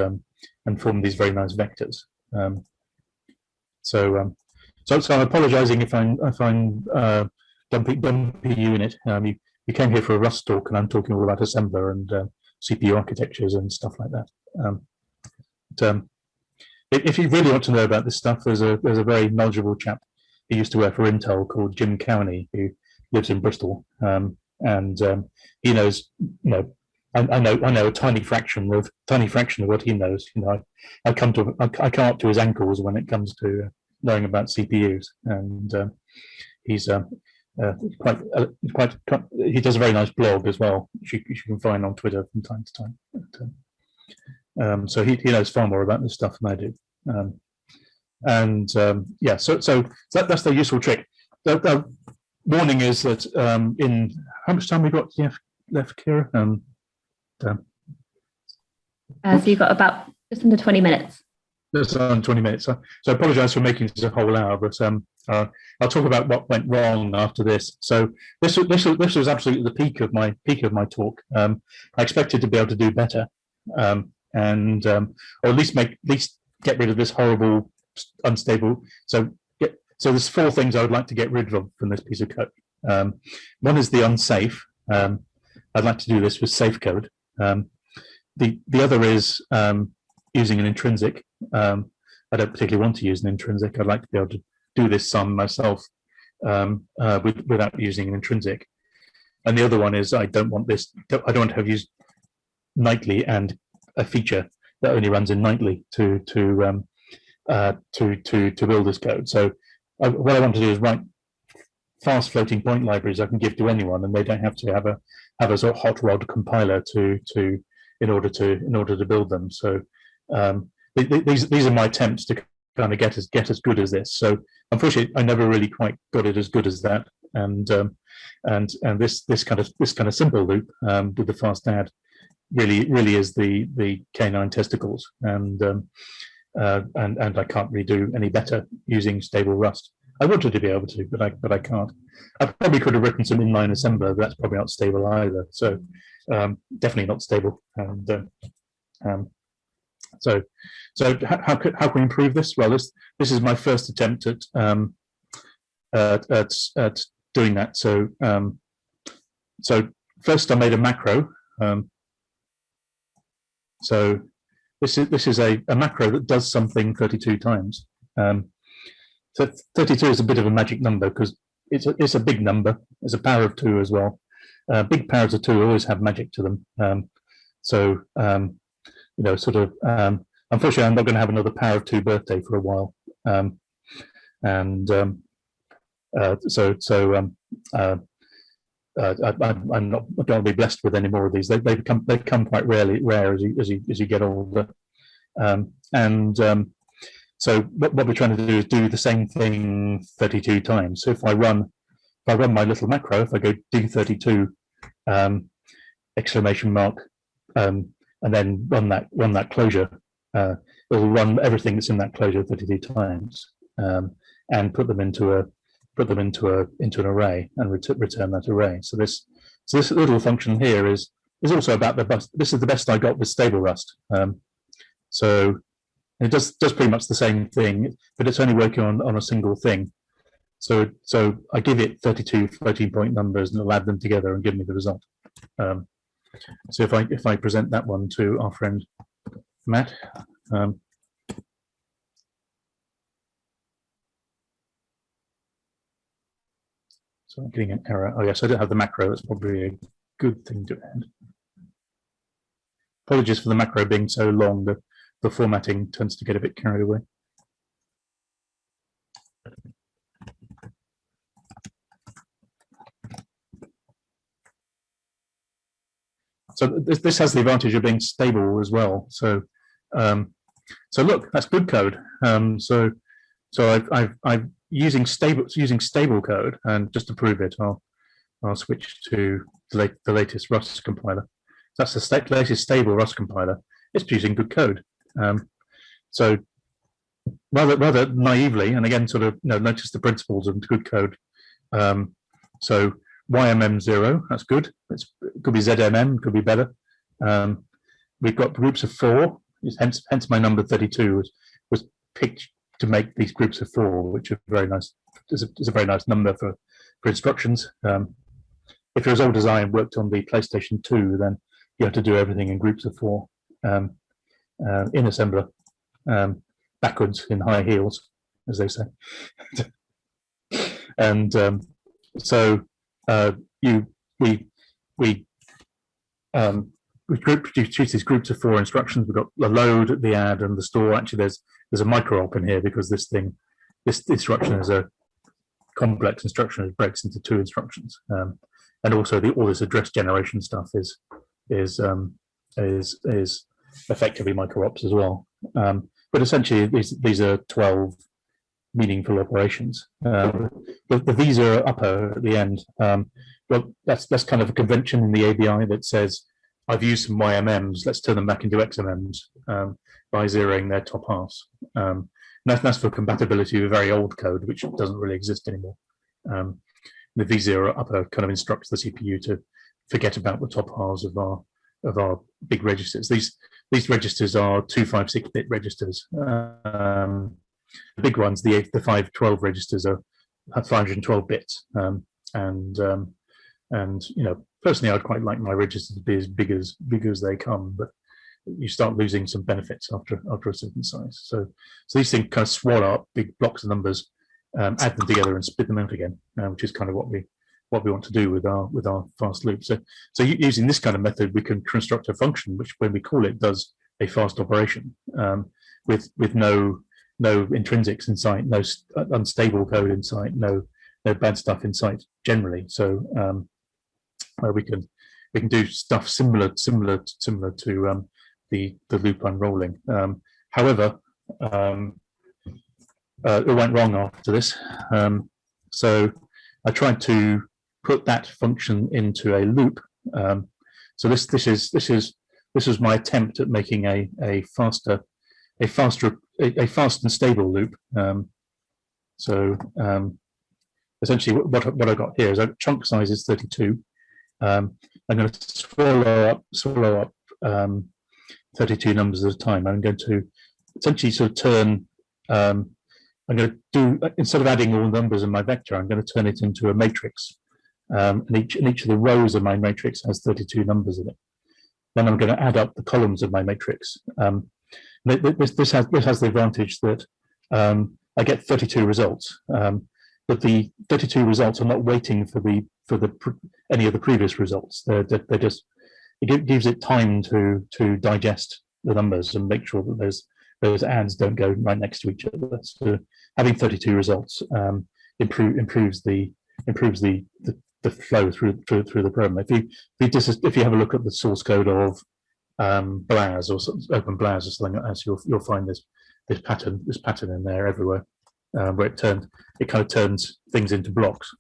form these very nice vectors. So I'm apologising if I'm dumping you in it. You came here for a Rust talk, and I'm talking all about assembler and CPU architectures and stuff like that. If you really want to know about this stuff, there's a very knowledgeable chap who used to work for Intel called Jim Cowney, who lives in Bristol, and he knows, I know a tiny fraction of what he knows. I come up to his ankles when it comes to knowing about CPUs, and he's he does a very nice blog as well, which you can find on Twitter from time to time. But, so he knows far more about this stuff than I do. Yeah, so that's the useful trick. The warning is that in how much time we got left, Ciara? So you've got about just under 20 minutes. That's on 20 minutes. So I apologise for making this a whole hour, but I'll talk about what went wrong after this. So this was absolutely the peak of my talk. I expected to be able to do better, or at least get rid of this horrible unstable. So there's 4 things I would like to get rid of from this piece of code. One is the unsafe. I'd like to do this with safe code. The other is using an intrinsic. I don't particularly want to use an intrinsic. I'd like to be able to do this sum myself without using an intrinsic. And the other one is I don't want to have used nightly and a feature that only runs in nightly to build this code. So what I want to do is write fast floating point libraries I can give to anyone, and they don't have to have a sort of hot rod compiler in order to build them. So these are my attempts to kind of get as good as this. So unfortunately, I never really quite got it as good as that. And this kind of simple loop with the fast add really is the canine testicles, and I can't really do any better using stable Rust. I wanted to be able to, but I can't. I probably could have written some inline assembler, but that's probably not stable either. So definitely not stable. And so how can we improve this? Well, this is my first attempt at doing that. So first I made a macro. So this is a macro that does something 32 times. So 32 is a bit of a magic number because it's a big number. It's a power of 2 as well. Big powers of 2 always have magic to them. Unfortunately, I'm not going to have another power of 2 birthday for a while. I'm not going to be blessed with any more of these. They become quite rare as you get older. So what we're trying to do is do the same thing 32 times. So if I run my little macro, if I go do32 exclamation mark and then run that closure, it'll run everything that's in that closure 32 times and put them into an array and return that array. So this little function here is also about the best. This is the best I got with stable Rust. So it does pretty much the same thing, but it's only working on a single thing. So I give it 32 floating point numbers, and it'll add them together and give me the result. So if I present that one to our friend Matt. So I'm getting an error. Oh yes, I don't have the macro. That's probably a good thing to add. Apologies for the macro being so long. The formatting tends to get a bit carried away. So this has the advantage of being stable as well. So look, that's good code. So I've using stable code, and just to prove it, I'll switch to the latest Rust compiler. That's the latest stable Rust compiler. It's producing good code. So rather naively, and again, sort of notice the principles of good code. So YMM0, that's good. It could be ZMM, could be better. We've got groups of 4. Hence my number 32 was picked to make these groups of 4, which are very nice. It's a very nice number for instructions. If you're as old as I and worked on the PlayStation 2, then you have to do everything in groups of 4 in assembler, backwards in high heels, as they say. And so we choose these groups of 4 instructions. We've got the load, the add, and the store. Actually, there's a micro op in here because this instruction is a complex instruction. It breaks into 2 instructions, and also all this address generation stuff is effectively micro ops as well. But essentially, these are 12 meaningful operations. The these are upper at the end. Well, that's kind of a convention in the ABI that says, I've used some YMMs, let's turn them back into XMMs by zeroing their top halves. That's for compatibility with very old code, which doesn't really exist anymore. The V0 upper kind of instructs the CPU to forget about the top halves of our big registers. These registers are 256-bit registers. The big ones, the 512 registers, have 512 bits, and personally, I'd quite like my registers to be as big as they come, but you start losing some benefits after a certain size. So these things kind of swallow up big blocks of numbers, add them together, and spit them out again, which is kind of what we want to do with our fast loop. So using this kind of method, we can construct a function which, when we call it, does a fast operation with no intrinsics in sight, no unstable code in sight, no bad stuff in sight generally. So we can do stuff similar to the loop unrolling. However, it went wrong after this. So I tried to put that function into a loop. So this was my attempt at making a fast and stable loop. Essentially, what I got here is a chunk size is 32. I'm going to swallow up 32 numbers at a time. I'm going to essentially sort of turn. I'm going to do, instead of adding all the numbers in my vector, I'm going to turn it into a matrix. And each of the rows of my matrix has 32 numbers in it. Then I'm going to add up the columns of my matrix. This has the advantage that I get 32 results, but the 32 results are not waiting for any of the previous results. They just, it gives it time to digest the numbers and make sure that those adds don't go right next to each other. So having 32 results improves the flow through the program. If you have a look at the source code of BLAS or Open BLAS or something like that, you'll find this pattern in there everywhere, where it kind of turns things into blocks,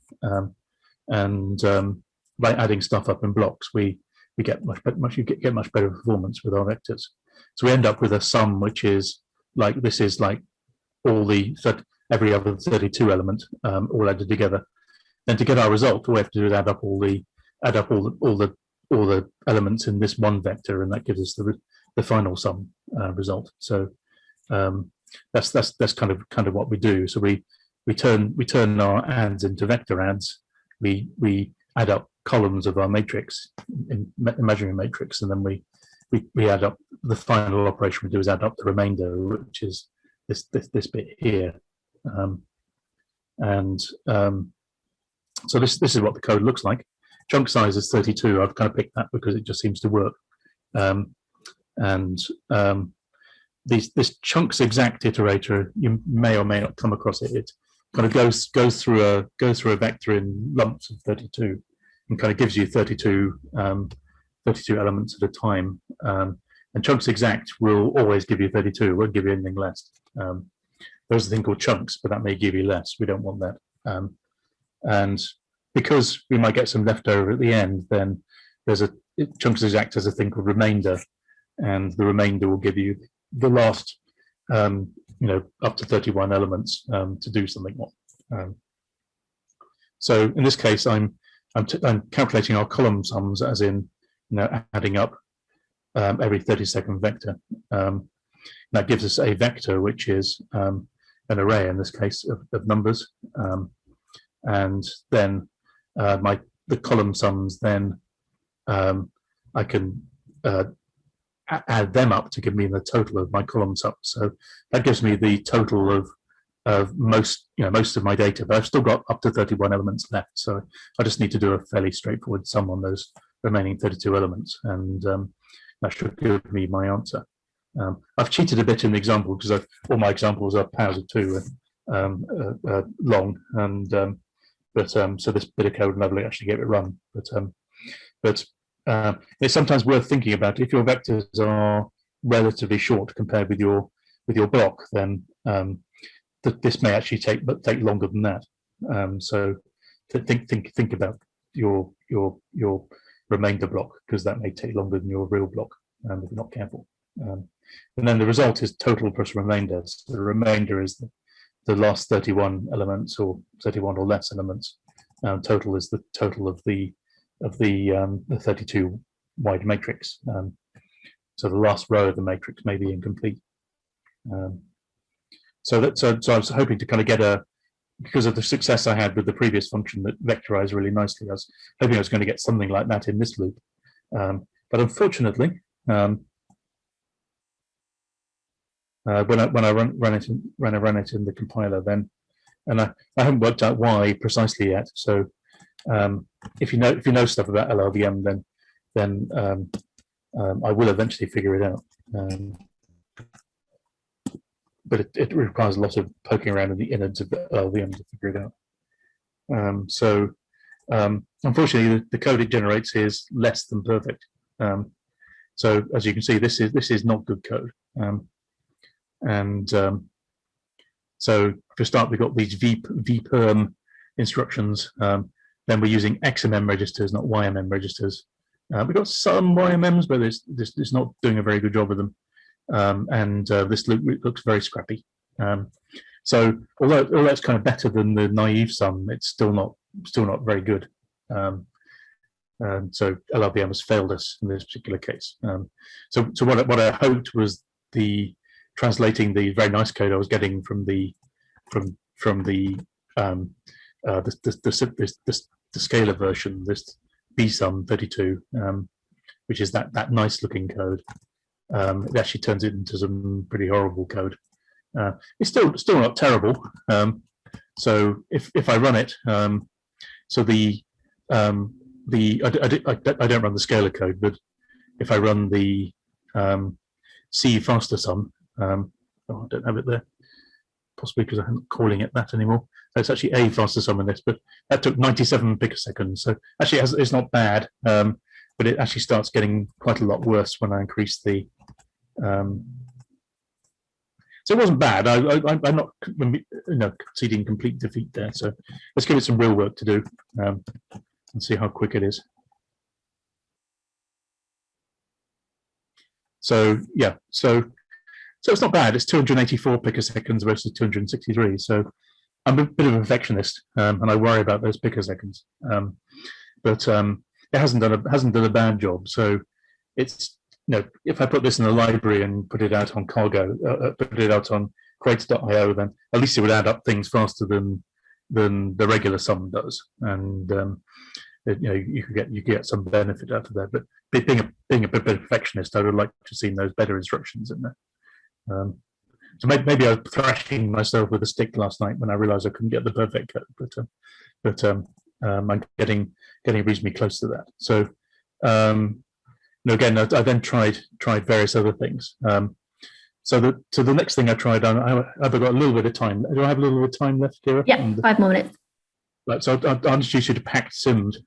and by adding stuff up in blocks, we get much better performance with our vectors. So we end up with a sum which is like, this is like every other 32 element all added together. Then to get our result, all we have to do is add up all the elements in this one vector, and that gives us the final sum result. So that's kind of what we do. So we turn our adds into vector adds. We add up columns of our matrix, in measuring matrix, and then we add up, the final operation we do is add up the remainder, which is this bit here. So this is what the code looks like. Chunk size is 32. I've kind of picked that because it just seems to work. This chunks exact iterator, you may or may not come across it. It kind of goes through a vector in lumps of 32, and kind of gives you 32 elements at a time. And chunks exact will always give you 32. It won't give you anything less. there's a thing called chunks, but that may give you less. We don't want that. And because we might get some leftover at the end, then there's chunks act as a thing called remainder, and the remainder will give you the last, up to 31 elements to do something more. So in this case, I'm calculating our column sums, as in adding up every 30-second vector. That gives us a vector, which is an array in this case of numbers, and then the column sums. Then I can add them up to give me the total of my column sums. So that gives me the total of most of my data, but I've still got up to 31 elements left. So I just need to do a fairly straightforward sum on those remaining 32 elements, and that should give me my answer. I've cheated a bit in the example because all my examples are powers of 2 long, and so this bit of code never actually gave it run. But it's sometimes worth thinking about if your vectors are relatively short compared with your block, then this may actually take longer than that. So think about your remainder block, because that may take longer than your real block if you're not careful. And then the result is total plus remainder. So the remainder is the last 31 elements, or 31 or less elements. Total is the total of the 32 wide matrix. So the last row of the matrix may be incomplete. So I was hoping to kind of get because of the success I had with the previous function that vectorized really nicely, I was hoping I was going to get something like that in this loop. But unfortunately, when I run it in the compiler, then, and I haven't worked out why precisely yet. So if you know stuff about LLVM, then I will eventually figure it out. But it requires a lot of poking around in the innards of the LLVM to figure it out. So unfortunately, the code it generates is less than perfect. So as you can see, this is not good code. So to start, we've got these vperm instructions. Then we're using XMM registers, not YMM registers. We've got some YMMs, but it's not doing a very good job with them. This loop looks very scrappy. So although that's kind of better than the naive sum, it's still not very good. So LLVM has failed us in this particular case. So what I hoped was translating the very nice code I was getting from the scalar version, this bsum 32, which is that nice looking code. It actually turns it into some pretty horrible code. It's still not terrible. So if I run it, so I don't run the scalar code, but if I run the C faster sum, I don't have it there, possibly because I'm not calling it that anymore. So it's actually a faster sum in this, but that took 97 picoseconds. So actually it's not bad, but it actually starts getting quite a lot worse when I increase the. So it wasn't bad. I'm not conceding complete defeat there. So let's give it some real work to do and see how quick it is. So yeah, so it's not bad. It's 284 picoseconds versus 263. So I'm a bit of a perfectionist, and I worry about those picoseconds. But it hasn't done a bad job. So it's if I put this in a library and put it out on Cargo, put it out on crates.io, then at least it would add up things faster than the regular sum does, and you could get some benefit out of that. But being a bit of a perfectionist, I would like to see those better instructions in there. So maybe I was thrashing myself with a stick last night when I realized I couldn't get the perfect code, but I'm getting reasonably close to that. So again, I then tried various other things. So the next thing I tried, I've got a little bit of time. Do I have a little bit of time left, Ciara? Yeah, 5 more minutes. Right, so I'll introduce you to packed simd.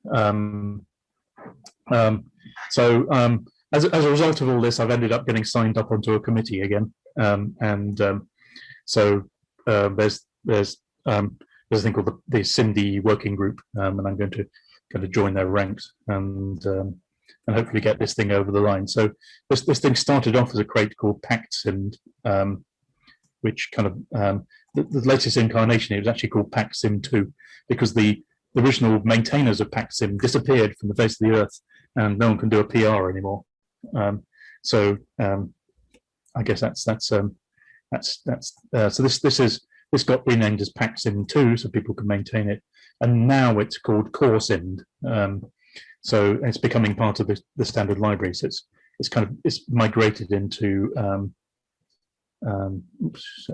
As a result of all this, I've ended up getting signed up onto a committee again. So there's a thing called the SIMD working group, and I'm going to join their ranks and hopefully get this thing over the line. So this thing started off as a crate called PactSimd, which kind of the latest incarnation, it was actually called PactSim 2, because the original maintainers of PactSim disappeared from the face of the earth, and no one can do a PR anymore. So I guess so this got renamed as PactSim 2, so people can maintain it, and now it's called CoreSimd. So it's becoming part of the standard library. So it's migrated into. Oops,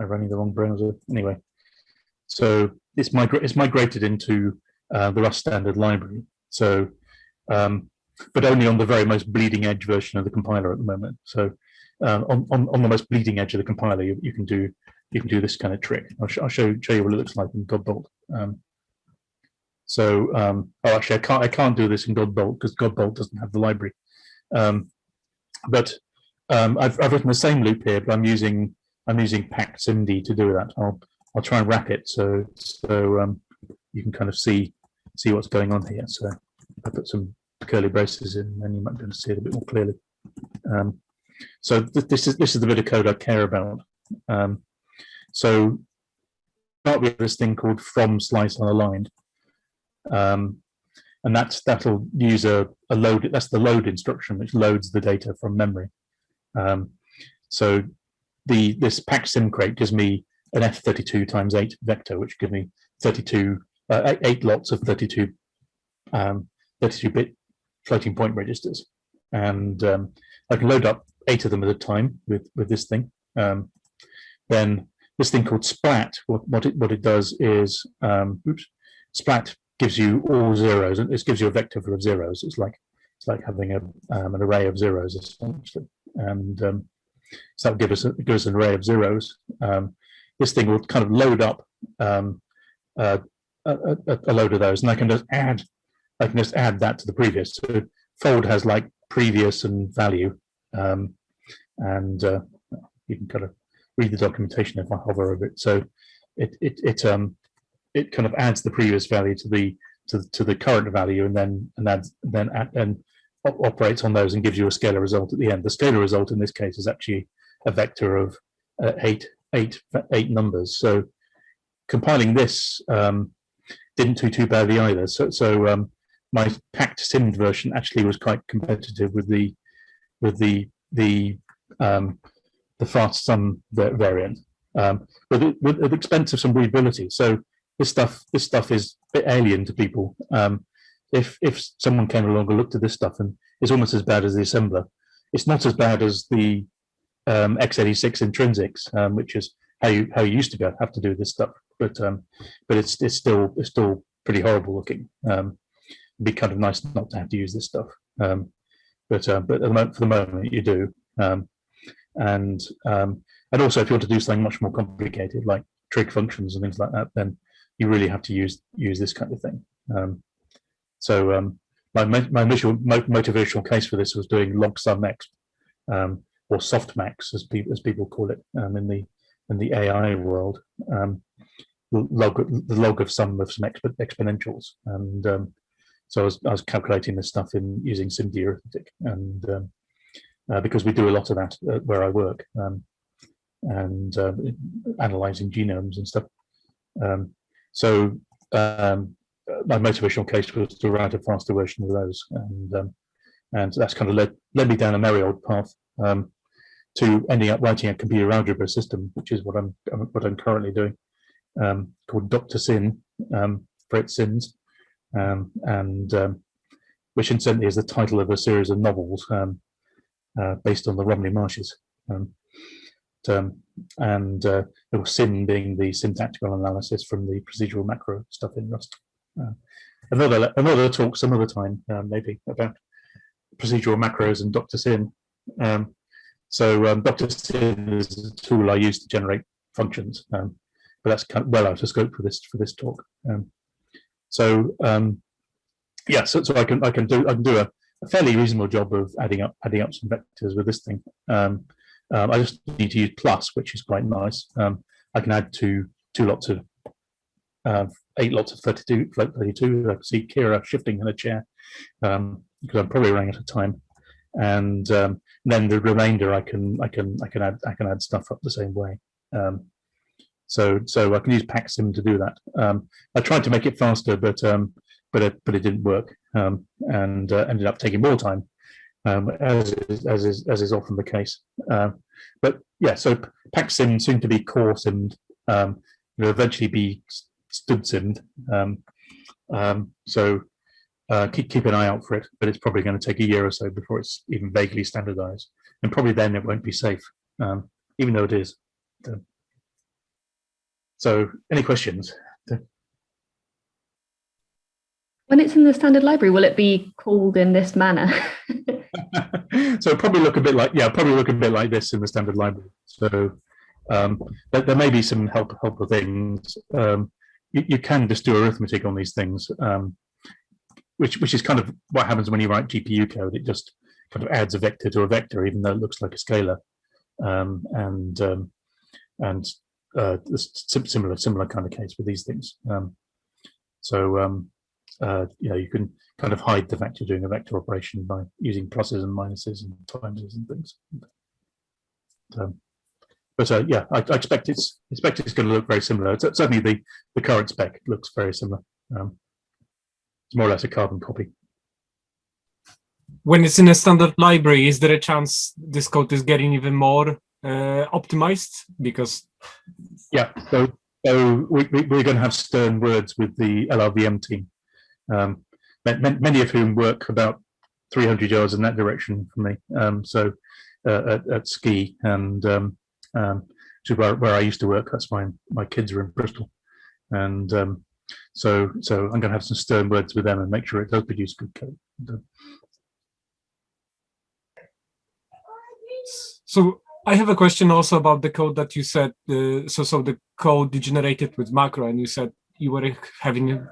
I'm running the wrong browser. Anyway, so it's migrated into the Rust standard library. So, but only on the very most bleeding edge version of the compiler at the moment. So, on the most bleeding edge of the compiler, you can do this kind of trick. I'll show you what it looks like in Godbolt. Actually, I can't do this in Godbolt because Godbolt doesn't have the library. But I've written the same loop here, but I'm using PactSimd to do that. I'll try and wrap it so you can kind of see what's going on here. So I put some curly braces in, and you might be able to see it a bit more clearly. So this is the bit of code I care about. So start with this thing called from slice unaligned, and that'll use a load. That's the load instruction, which loads the data from memory. So this PactSim crate gives me an F32 times 8 vector, which gives me 8 lots of 32 32-bit floating point registers, and I can load up 8 of them at a time with this thing. Then this thing called Splat, what it does is, Splat gives you all zeros, and it gives you a vector full of zeros. It's like having an array of zeros essentially, and so that will give us an array of zeros. This thing will kind of load up a load of those, and I can just add that to the previous. So fold has like previous and value, and you can kind of read the documentation if I hover over it. So it kind of adds the previous value to the current value, and then operates on those and gives you a scalar result at the end. The scalar result in this case is actually a vector of eight numbers. So compiling this didn't do too badly either. So my PactSimd version actually was quite competitive with the fast sum variant, but at the expense of some readability. So this stuff is a bit alien to people. If someone came along and looked at this stuff, and it's almost as bad as the assembler. It's not as bad as the x86 intrinsics, which is how you used to have to do this stuff. But it's still pretty horrible looking. It'd be kind of nice not to have to use this stuff. But at the moment, for the moment, you do. And also, if you want to do something much more complicated, like trig functions and things like that, then you really have to use this kind of thing. My initial motivational case for this was doing log sum x, or softmax as people call it in the AI world. The log of sum of some exponentials, and so I was calculating this stuff using SIMD arithmetic, and because we do a lot of that where I work, and analyzing genomes and stuff. My motivational case was to write a faster version of those, and that's kind of led me down a merry old path to ending up writing a computer algebra system, which is what I'm currently doing, called Dr. Sin, for its sins, and which incidentally is the title of a series of novels based on the Romney Marshes. And sin being the syntactical analysis from the procedural macro stuff in Rust. Another talk some other time, maybe, about procedural macros and Dr. Sin. Dr. Sin is a tool I use to generate functions, but that's kind of well out of scope for this talk. So I can do a fairly reasonable job of adding up some vectors with this thing. I just need to use plus, which is quite nice. I can add two lots of 8 lots of 32 float 32. I can see Ciara shifting in a chair because I'm probably running out of time, and then the remainder I can add stuff up the same way. So I can use PackSim to do that. I tried to make it faster, but it didn't work, and ended up taking more time, as is often the case. But yeah, so PackSim soon to be core simmed, will eventually be stud simmed. So keep an eye out for it, but it's probably going to take a year or so before it's even vaguely standardized, and probably then it won't be safe, even though it is. So any questions? When it's in the standard library, will it be called in this manner? So probably look a bit like this in the standard library. So but there may be some helpful things. You can just do arithmetic on these things, which is kind of what happens when you write GPU code. It just kind of adds a vector to a vector, even though it looks like a scalar, and similar kind of case with these things. You can kind of hide the fact you're doing a vector operation by using pluses and minuses and times and things. Yeah, I expect it's going to look very similar. Certainly the current spec looks very similar. It's more or less a carbon copy. When it's in a standard library, is there a chance this code is getting even more optimized? Because yeah, so we're going to have stern words with the LLVM team, many of whom work about 300 yards in that direction from me. At Ski, and which is where I used to work. That's my kids are in Bristol, and so I'm going to have some stern words with them and make sure it does produce good code. So I have a question also about the code that you said. So the code degenerated with macro, and you said you were having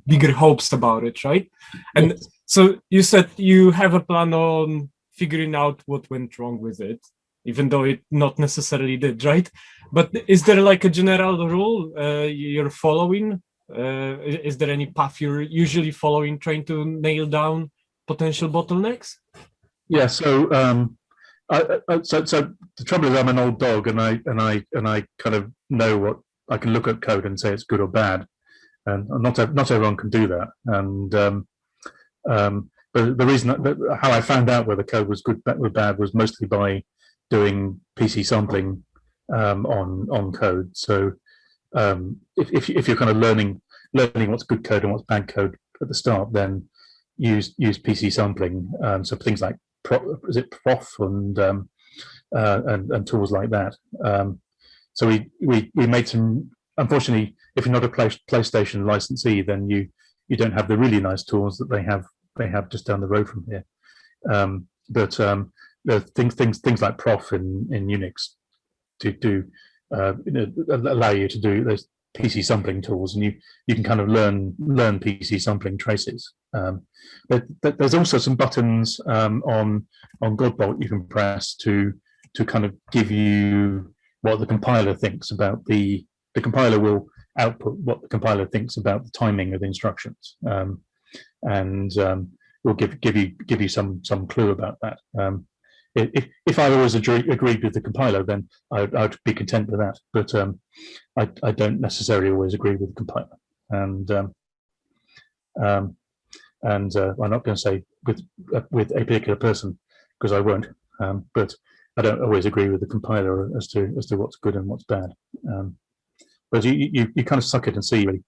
bigger hopes about it, right? And yes. So you said you have a plan on figuring out what went wrong with it, even though it not necessarily did, right? But is there like a general rule you're following? Is there any path you're usually following, trying to nail down potential bottlenecks? Yeah. So so the trouble is I'm an old dog, and I kind of know what I can look at code and say it's good or bad, and not everyone can do that. And but the reason how I found out whether code was good or bad was mostly by doing PC sampling on code. So if you're kind of learning what's good code and what's bad code at the start, then use PC sampling. So things like prof and tools like that. So we made some. Unfortunately, if you're not a PlayStation licensee, then you don't have the really nice tools that they have just down the road from here. But things like prof in Unix to allow you to do those PC sampling tools, and you can kind of learn PC sampling traces. But there's also some buttons on Godbolt you can press to kind of give you what the compiler thinks about the compiler will output what the compiler thinks about the timing of the instructions, and will give you some clue about that. If I always agreed with the compiler, then I'd be content with that. But I don't necessarily always agree with the compiler, and I'm not going to say with a particular person, because I won't. But I don't always agree with the compiler as to what's good and what's bad. But you kind of suck it and see, really.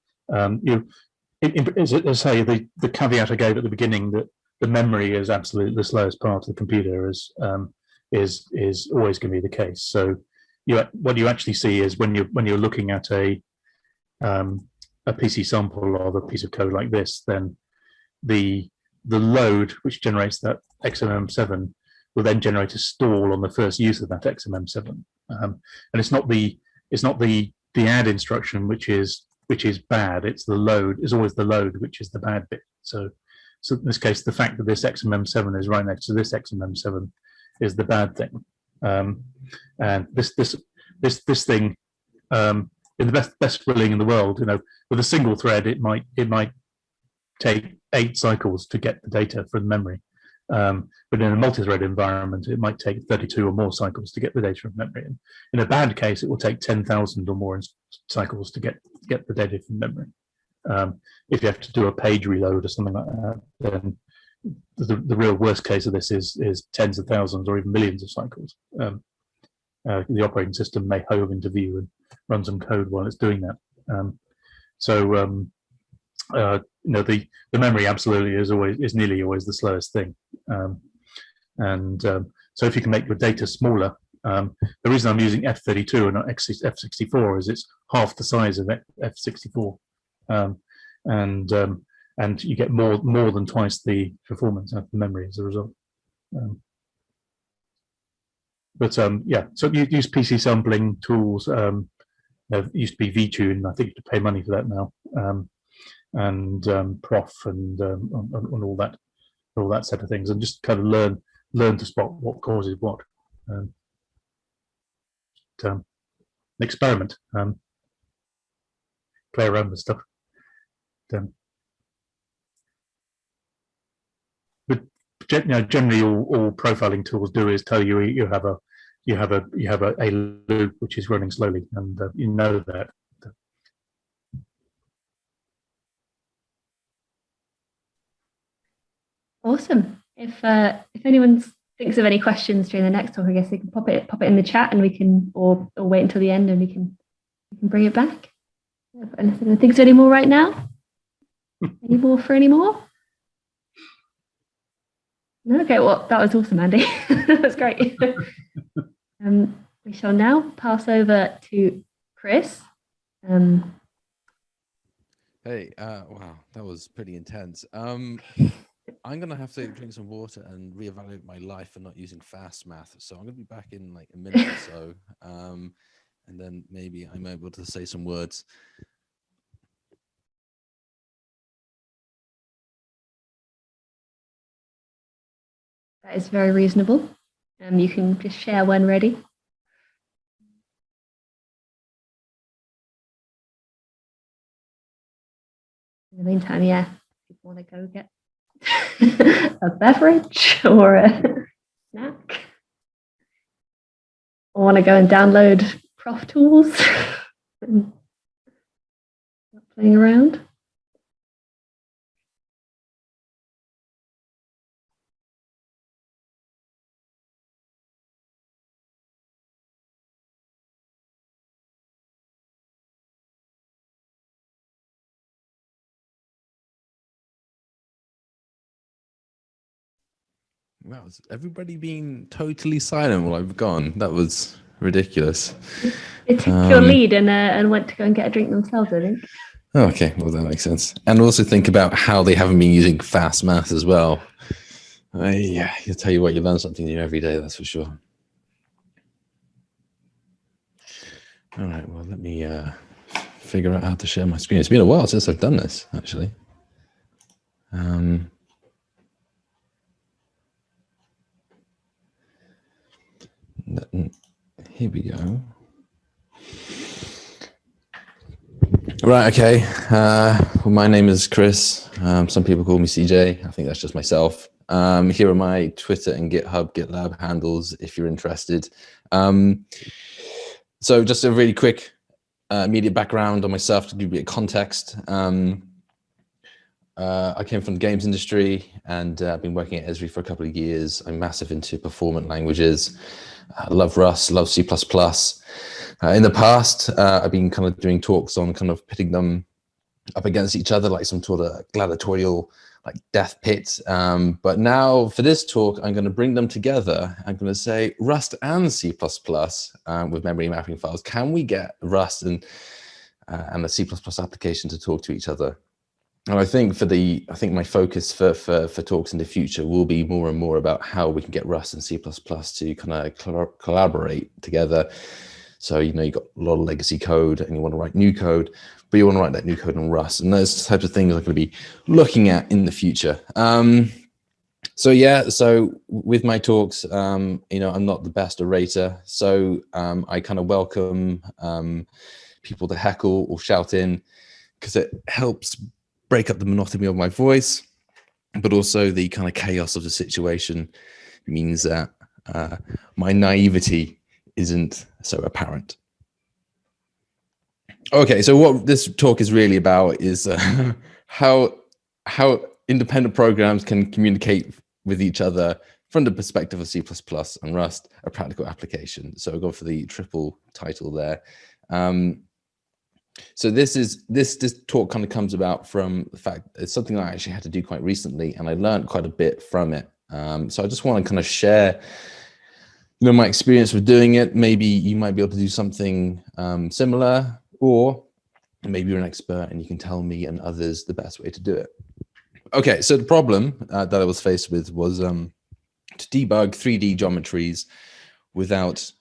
As I say, the caveat I gave at the beginning that the memory is absolutely the slowest part of the computer is always going to be the case. So what you actually see is when you're looking at a PC sample of a piece of code like this, then the load which generates that XMM7 will then generate a stall on the first use of that XMM7, and it's not the add instruction which is bad. It's the load. It's always the load which is the bad bit. So in this case, the fact that this XMM7 is right next to this XMM7 is the bad thing. And this thing in the best willing in the world, with a single thread, it might take 8 cycles to get the data from memory. But in a multi-thread environment, it might take 32 or more cycles to get the data from memory. And in a bad case, it will take 10,000 or more cycles to get the data from memory. If you have to do a page reload or something like that, then the real worst case of this is tens of thousands or even millions of cycles. The operating system may hove into view and run some code while it's doing that. The memory absolutely is nearly always the slowest thing. So if you can make your data smaller, the reason I'm using F32 and not F64 is it's half the size of F64, and you get more than twice the performance out of the memory as a result. Yeah, so you use PC sampling tools. There used to be VTune. I think you have to pay money for that now. And prof and all that set of things, and just kind of learn to spot what causes what. Experiment, play around with stuff. But generally, all profiling tools do is tell you you have a loop which is running slowly, and you know that. Awesome. If anyone thinks of any questions during the next talk, I guess they can pop it in the chat, and we can, or wait until the end, and we can bring it back. Anything? Think of any more right now? Any more? No? Okay. Well, that was awesome, Andy. That's great. We shall now pass over to Chris. Hey, wow, that was pretty intense. I'm going to have to drink some water and reevaluate my life for not using fast math. So I'm going to be back in like a minute or so. And then maybe I'm able to say some words. That is very reasonable. You can just share when ready. In the meantime, yeah, if you want to go get a beverage or a snack, or want to go and download Prof Tools and playing around. Wow, has everybody been totally silent while I've gone? That was ridiculous. They took your lead and went to go and get a drink themselves, I think. Oh, okay, well, that makes sense. And also think about how they haven't been using fast math as well. Yeah, I'll tell you what, you learn something new every day, that's for sure. All right, well, let me figure out how to share my screen. It's been a while since I've done this, actually. Here we go. Right, okay. Well, my name is Chris. Some people call me CJ. I think that's just myself. Here are my Twitter and GitHub, GitLab handles if you're interested. So just a really quick immediate background on myself to give you a bit of context. I came from the games industry and I've been working at Esri for a couple of years. I'm massive into performant languages. I love Rust, love C++. In the past, I've been kind of doing talks on kind of pitting them up against each other, like some sort of gladiatorial like death pit. But now for this talk, I'm going to bring them together. I'm going to say Rust and C++ with memory mapping files. Can we get Rust and the C++ application to talk to each other? And I think my focus for talks in the future will be more and more about how we can get Rust and C++ to kind of collaborate together. So, you know, you've got a lot of legacy code and you want to write new code, but you want to write that new code in Rust. And those types of things I'm going to be looking at in the future. So yeah, so with my talks, you know, I'm not the best orator, so I kind of welcome people to heckle or shout in, because it helps break up the monotony of my voice, but also the kind of chaos of the situation means that my naivety isn't so apparent. Okay, so what this talk is really about is how independent programs can communicate with each other from the perspective of C++ and Rust, a practical application. So I'll go for the triple title there. So this talk kind of comes about from the fact it's something I actually had to do quite recently, and I learned quite a bit from it. So I just want to kind of share, you know, my experience with doing it. Maybe you might be able to do something similar, or maybe you're an expert and you can tell me and others the best way to do it. Okay, so the problem that I was faced with was to debug 3D geometries without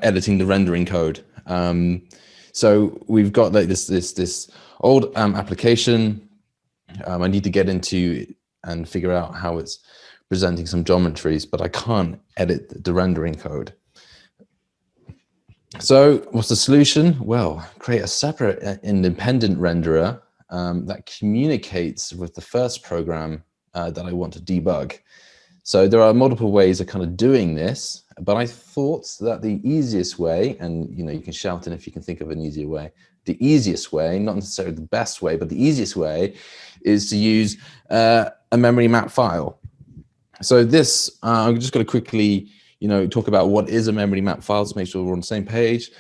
editing the rendering code. So we've got like this old application. I need to get into and figure out how it's presenting some geometries, but I can't edit the rendering code. So what's the solution? Well, create a separate independent renderer that communicates with the first program that I want to debug. So there are multiple ways of kind of doing this, but I thought that the easiest way, and you know, you can shout in if you can think of an easier way, the easiest way, not necessarily the best way, but the easiest way is to use a memory map file. So this, I'm just going to quickly, you know, talk about what is a memory map file to make sure we're on the same page.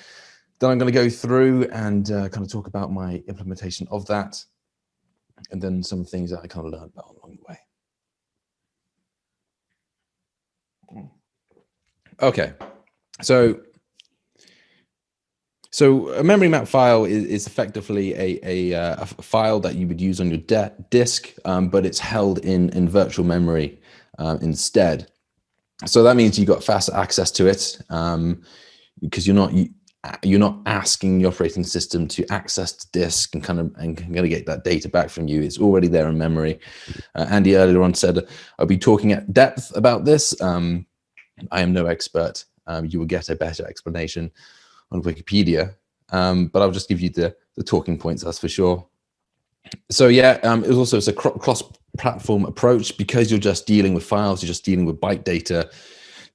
Then I'm going to go through and kind of talk about my implementation of that, and then some things that I kind of learned about along the way. Okay, so a memory map file is effectively a file that you would use on your disk, but it's held in virtual memory instead. So that means you got faster access to it because you're not asking the operating system to access the disk and kind of get that data back from you. It's already there in memory. Andy earlier on said I'll be talking at depth about this. I am no expert. You will get a better explanation on Wikipedia, but I'll just give you the talking points, that's for sure. So yeah, it's a cross-platform approach because you're just dealing with files, you're just dealing with byte data.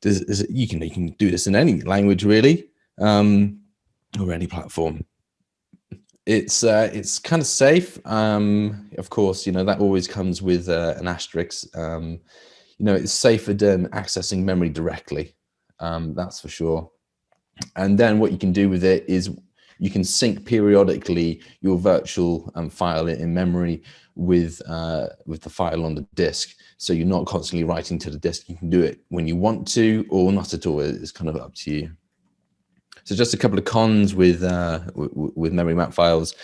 You can do this in any language really, or any platform. It's kind of safe. Of course, you know, that always comes with an asterisk. You know, it's safer than accessing memory directly. That's for sure. And then what you can do with it is you can sync periodically your virtual file in memory with the file on the disk. So you're not constantly writing to the disk. You can do it when you want to, or not at all. It's kind of up to you. So just a couple of cons with memory map files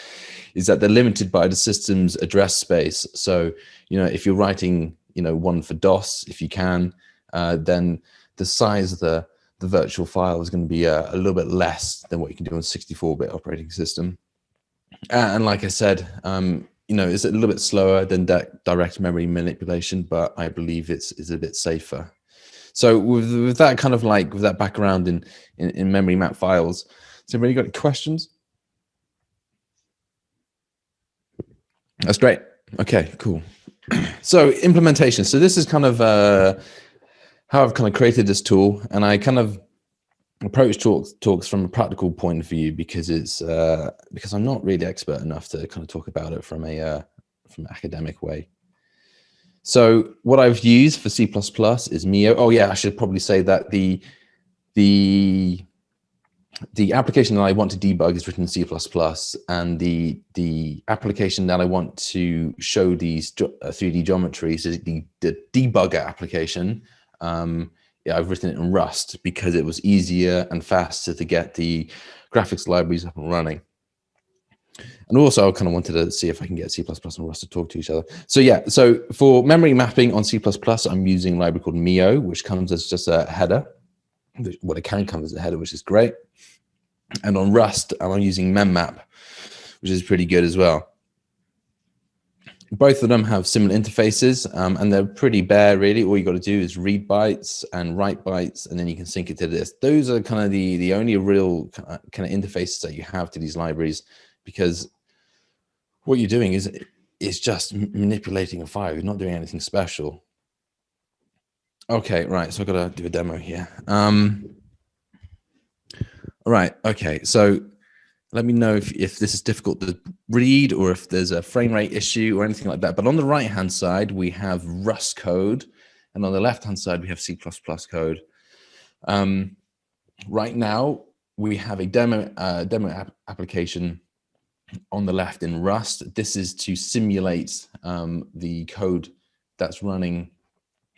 is that they're limited by the system's address space. So, you know, if you're writing, you know, one for DOS, if you can, then the size of the virtual file is going to be a little bit less than what you can do on 64-bit operating system. And like I said, you know, it's a little bit slower than direct memory manipulation, but I believe it's a bit safer. So with that kind of like, with that background in memory map files, has anybody got any questions? That's great. Okay, cool. So implementation. So this is kind of how I've kind of created this tool, and I kind of approach talks from a practical point of view because it's because I'm not really expert enough to kind of talk about it from an academic way. So what I've used for C++ is Mio. Oh yeah, I should probably say that the application that I want to debug is written in C++, and the application that I want to show these 3D geometries is the debugger application. Yeah, I've written it in Rust because it was easier and faster to get the graphics libraries up and running. And also I kind of wanted to see if I can get C++ and Rust to talk to each other. So yeah, so for memory mapping on C++, I'm using a library called Mio, which comes as just a header. Well, it can come as a header, which is great. And on Rust, I'm using memmap, which is pretty good as well. both of them have similar interfaces, and they're pretty bare, really. All you got to do is read bytes and write bytes, and then you can sync it to this. Those are kind of the only real kind of interfaces that you have to these libraries, because what you're doing is just manipulating a file. You're not doing anything special. Okay, right. So I've got to do a demo here. All right. Okay. So let me know if this is difficult to read or if there's a frame rate issue or anything like that. But on the right-hand side, we have Rust code. And on the left-hand side, we have C++ code. Right now, we have a demo application on the left in Rust. This is to simulate the code that's running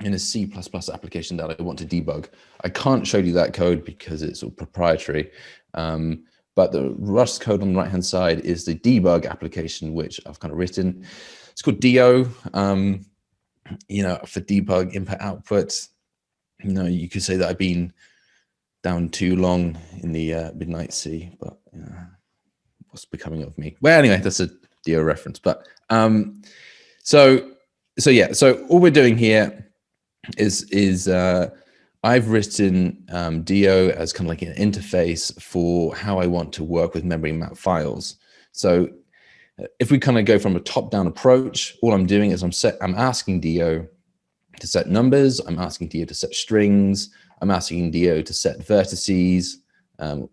in a C++ application that I want to debug. I can't show you that code because it's sort of proprietary. But the Rust code on the right-hand side is the debug application, which I've kind of written. It's called DO, you know, for debug input output. You know, you could say that I've been down too long in the midnight sea, but what's becoming of me? Well, anyway, that's a DO reference. But so all we're doing here is I've written DO as kind of like an interface for how I want to work with memory map files. So if we kind of go from a top-down approach, all I'm doing is I'm asking DO to set numbers, I'm asking DO to set strings, I'm asking DO to set vertices, and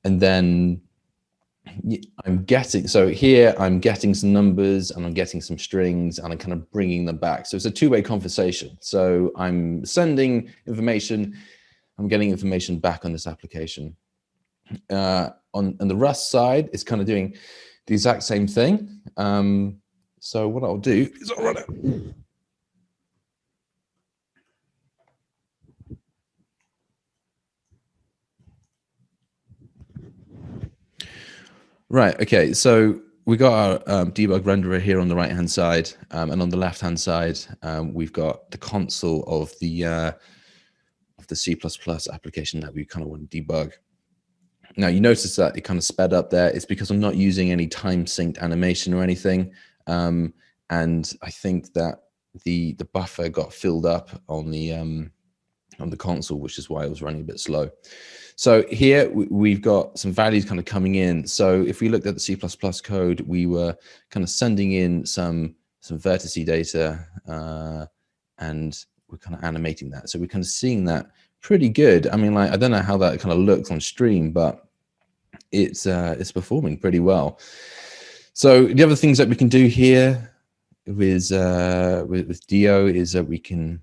then I'm getting some numbers and I'm getting some strings and I'm kind of bringing them back. So it's a two-way conversation. So I'm sending information, I'm getting information back on this application. On the Rust side, it's kind of doing the exact same thing. So what I'll do is I'll run it. Right, okay, so we got our debug renderer here on the right-hand side, and on the left-hand side, we've got the console of the C++ application that we kind of want to debug. Now, you notice that it kind of sped up there. It's because I'm not using any time-synced animation or anything, and I think that the buffer got filled up on the console, which is why it was running a bit slow. So here we've got some values kind of coming in. So if we looked at the C++ code, we were kind of sending in some vertice data, and we're kind of animating that. So we're kind of seeing that pretty good. I mean, like, I don't know how that kind of looks on stream, but it's performing pretty well. So the other things that we can do here with DO is that we can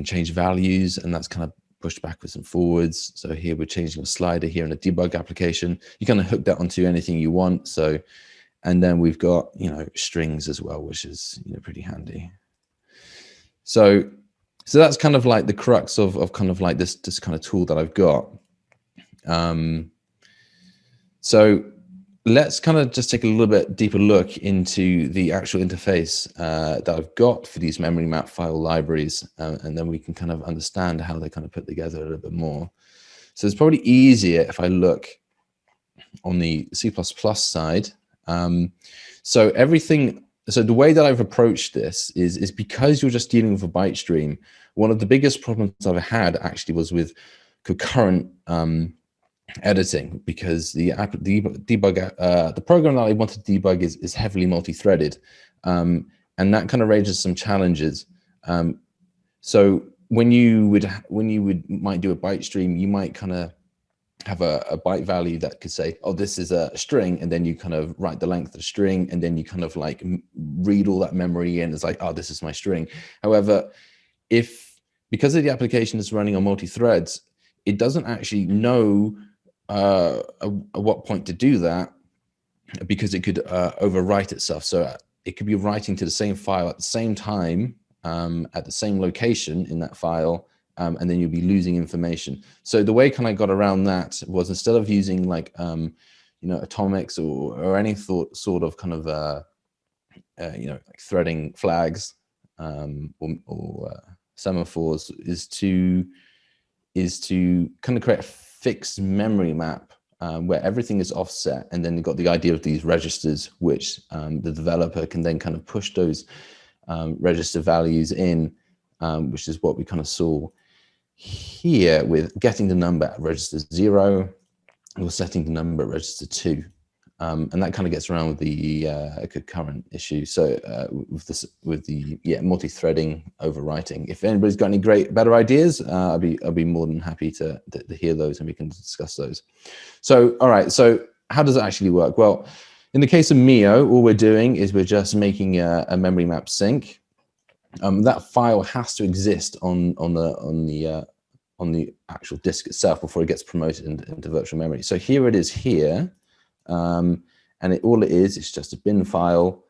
change values, and that's kind of pushed backwards and forwards. So here we're changing a slider here in a debug application. You kind of hook that onto anything you want. So, and then we've got, strings as well, which is, pretty handy. So that's kind of like the crux of kind of like this kind of tool that I've got. So let's kind of just take a little bit deeper look into the actual interface that I've got for these memory map file libraries, and then we can kind of understand how they kind of put together a little bit more. So it's probably easier if I look on the C++ side. So the way that I've approached this is because you're just dealing with a byte stream. One of the biggest problems I've had actually was with concurrent editing, because the program that I want to debug is heavily multi-threaded, and that kind of raises some challenges. So when you might do a byte stream, you might kind of have a byte value that could say, oh, this is a string, and then you kind of write the length of the string, and then you kind of like read all that memory in. It's like, oh, this is my string. However, because of the application is running on multi-threads, it doesn't actually know at what point to do that, because it could overwrite itself. So it could be writing to the same file at the same time, at the same location in that file, and then you'll be losing information. So the way kind of got around that was, instead of using like atomics or any sort of kind of like threading flags or semaphores, is to kind of create a fixed memory map where everything is offset, and then you've got the idea of these registers, which the developer can then kind of push those register values in, which is what we kind of saw here with getting the number at register 0 or setting the number at register 2. And that kind of gets around with the concurrent issue. So with the multi-threading overwriting. If anybody's got any better ideas, I'll be more than happy to hear those, and we can discuss those. So all right, so how does it actually work? Well, in the case of Mio, all we're doing is we're just making a memory map sync. That file has to exist on the actual disk itself before it gets promoted into virtual memory. So here it is here. And all it is just a bin file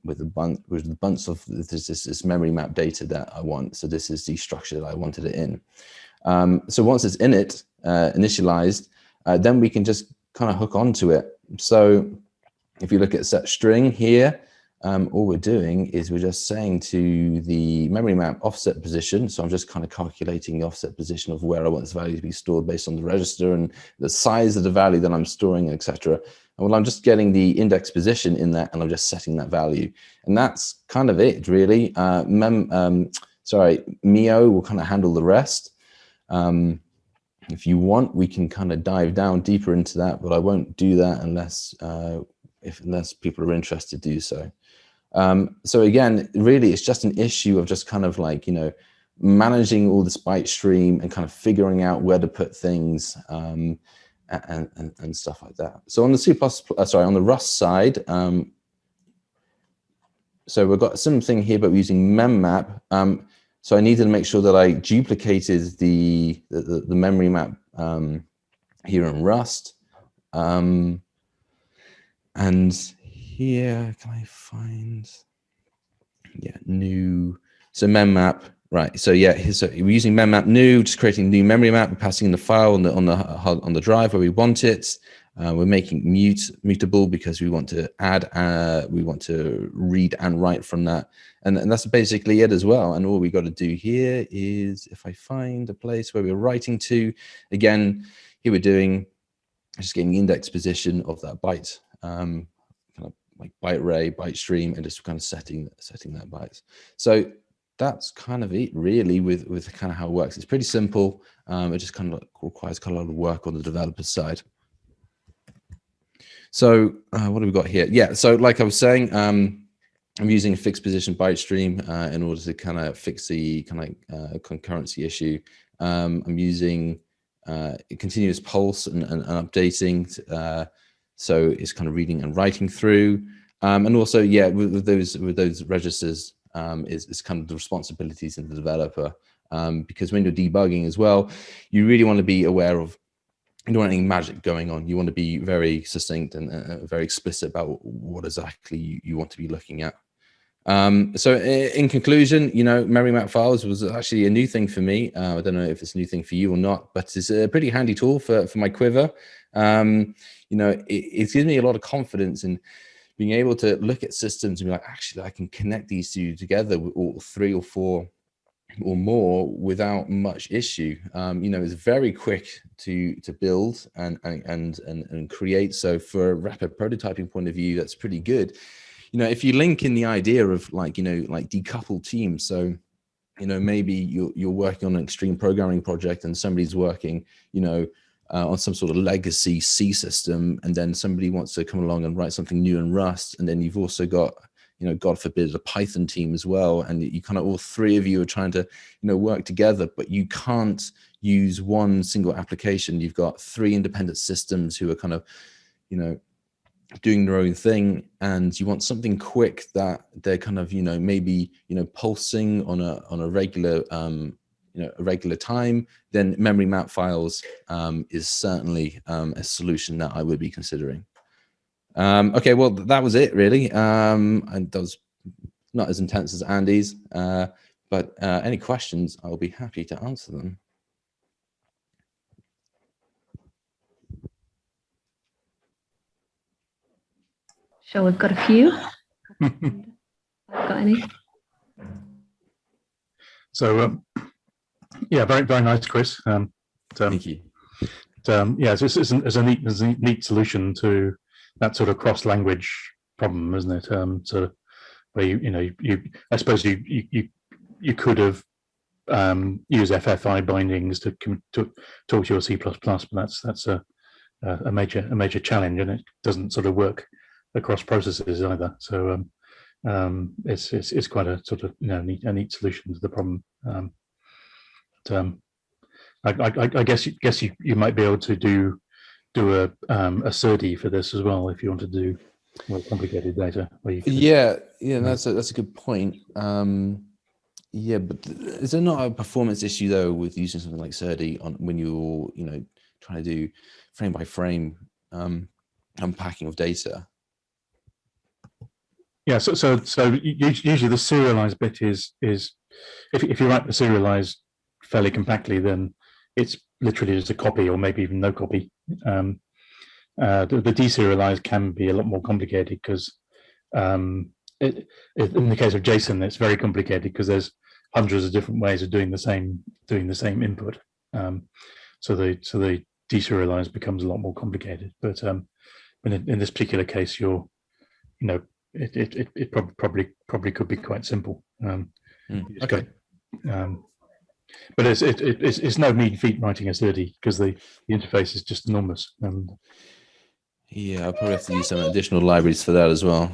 with a bunch of this memory map data that I want. So this is the structure that I wanted it in. So once it's in it, initialized, then we can just kind of hook onto it. So if you look at set string here, all we're doing is we're just saying to the memory map offset position. So I'm just kind of calculating the offset position of where I want this value to be stored based on the register and the size of the value that I'm storing, etc. And well, I'm just getting the index position in that, and I'm just setting that value. And that's kind of it, really. Mio will kind of handle the rest. If you want, we can kind of dive down deeper into that, but I won't do that unless people are interested to do so. So again, really, it's just an issue of just kind of like, managing all this byte stream and kind of figuring out where to put things and stuff like that. So on the on the Rust side, so we've got something here, but we're using memmap. So I needed to make sure that I duplicated the memory map here in Rust. And here, can I find, new, so memmap, right? So so we're using memmap new, just creating a new memory map, we're passing in the file on the drive where we want it. We're making mutable because we want to add, we want to read and write from that. And that's basically it as well. And all we got to do here is, if I find a place where we're writing to, again, here we're doing, just getting the index position of that byte, kind of like byte array, byte stream, and just kind of setting that bytes. So that's kind of it really with kind of how it works. It's pretty simple. It just kind of requires quite a lot of work on the developer side. So what do we got here? Yeah, so like I was saying, I'm using a fixed position byte stream in order to kind of fix the kind of concurrency issue. I'm using continuous pulse and updating. So it's kind of reading and writing through. And also, yeah, with those registers is kind of the responsibilities of the developer. Because when you're debugging as well, you really want to be aware of, you don't want any magic going on. You want to be very succinct and very explicit about what exactly you want to be looking at. So in conclusion, memory map files was actually a new thing for me. I don't know if it's a new thing for you or not, but it's a pretty handy tool for my quiver. It gives me a lot of confidence in being able to look at systems and be like, actually, I can connect these two together with all 3 or 4 or more without much issue. It's very quick to build and create. So for a rapid prototyping point of view, that's pretty good. If you link in the idea of like decoupled teams, so maybe you're working on an extreme programming project and somebody's working on some sort of legacy C system, and then somebody wants to come along and write something new in Rust, and then you've also got God forbid, a Python team as well, and you kind of all 3 of you are trying to work together, but you can't use one single application. You've got 3 independent systems who are kind of doing their own thing, and you want something quick that they're kind of maybe pulsing on a regular a regular time. Then memory map files is certainly a solution that I would be considering. Okay, well, that was it really. And that was not as intense as Andy's, but any questions, I'll be happy to answer them. Sure, we've got a few. I've got any. So yeah, very, very nice, Chris. Thank you. yeah, so it's a neat solution to that sort of cross-language problem, isn't it? Sort of where I suppose you could have use FFI bindings to talk to your C++, but that's a major challenge, and it doesn't sort of work across processes either. So it's quite a sort of a neat solution to the problem. I guess you might be able to do a SERDI for this as well if you want to do more complicated data. Yeah, that's a good point. Yeah, but is there not a performance issue though with using something like SERDI when you're trying to do frame by frame unpacking of data? Yeah, so usually the serialized bit is if you write the serialized fairly compactly, then it's literally just a copy or maybe even no copy. The deserialized can be a lot more complicated because in the case of JSON, it's very complicated because there's hundreds of different ways of doing the same input. So the deserialized becomes a lot more complicated. But in this particular case, it probably could be quite simple. Okay. But it's no mean feat writing a SERDI because the interface is just enormous. Yeah, I'll probably have to use some additional libraries for that as well.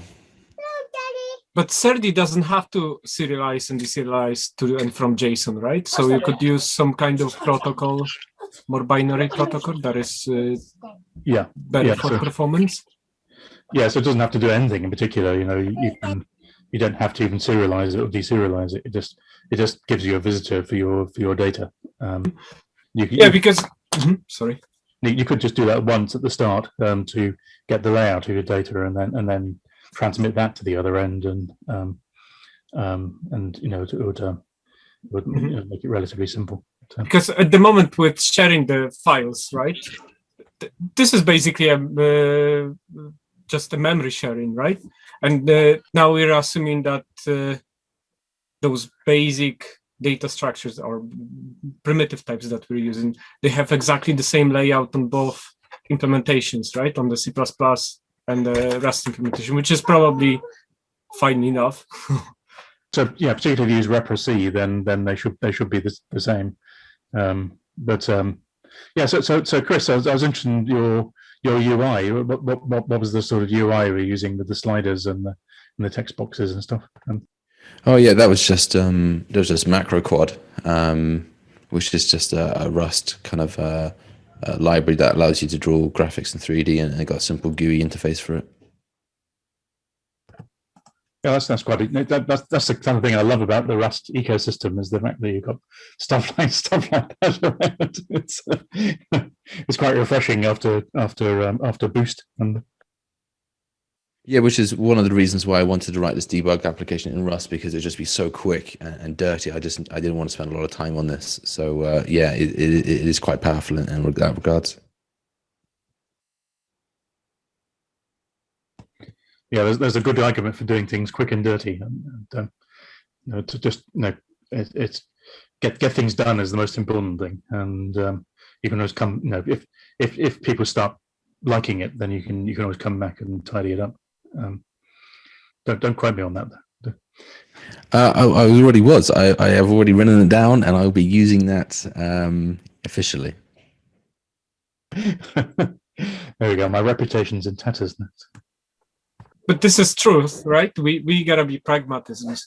But SERDI doesn't have to serialize and deserialize to and from JSON, right? So you could use some kind of protocol, more binary protocol that is better for performance. Yeah, so it doesn't have to do anything in particular. You don't have to even serialize it or deserialize it. It just gives you a visitor for your data. Sorry. You could just do that once at the start to get the layout of your data, and then transmit that to the other end, and it would make it relatively simple. Because at the moment with sharing the files, right? This is basically just a memory sharing, right? And now we're assuming that those basic data structures or primitive types that we're using, they have exactly the same layout on both implementations, right? On the C++ and the Rust implementation, which is probably fine enough. So yeah, particularly if you use ReproC, then they should be the same. So Chris, I was interested in your UI. What was the sort of UI you were using with the sliders and the text boxes and stuff? Oh yeah, that was just macro quad, which is just a Rust kind of library that allows you to draw graphics in 3D, and it got a simple GUI interface for it. Yeah, that's quite. That's the kind of thing I love about the Rust ecosystem, is the fact that you've got stuff like that around. It's quite refreshing after Boost. Yeah, which is one of the reasons why I wanted to write this debug application in Rust, because it'd just be so quick and dirty. I didn't want to spend a lot of time on this. So it is quite powerful in that regards. Yeah, there's a good argument for doing things quick and dirty, and to just it's get things done is the most important thing, and you can always come. If people start liking it, then you can always come back and tidy it up. Don't quote me on that. I already was. I have already written it down, and I'll be using that officially. There we go. My reputation's in tatters now. But this is truth, right? We gotta be pragmatisms.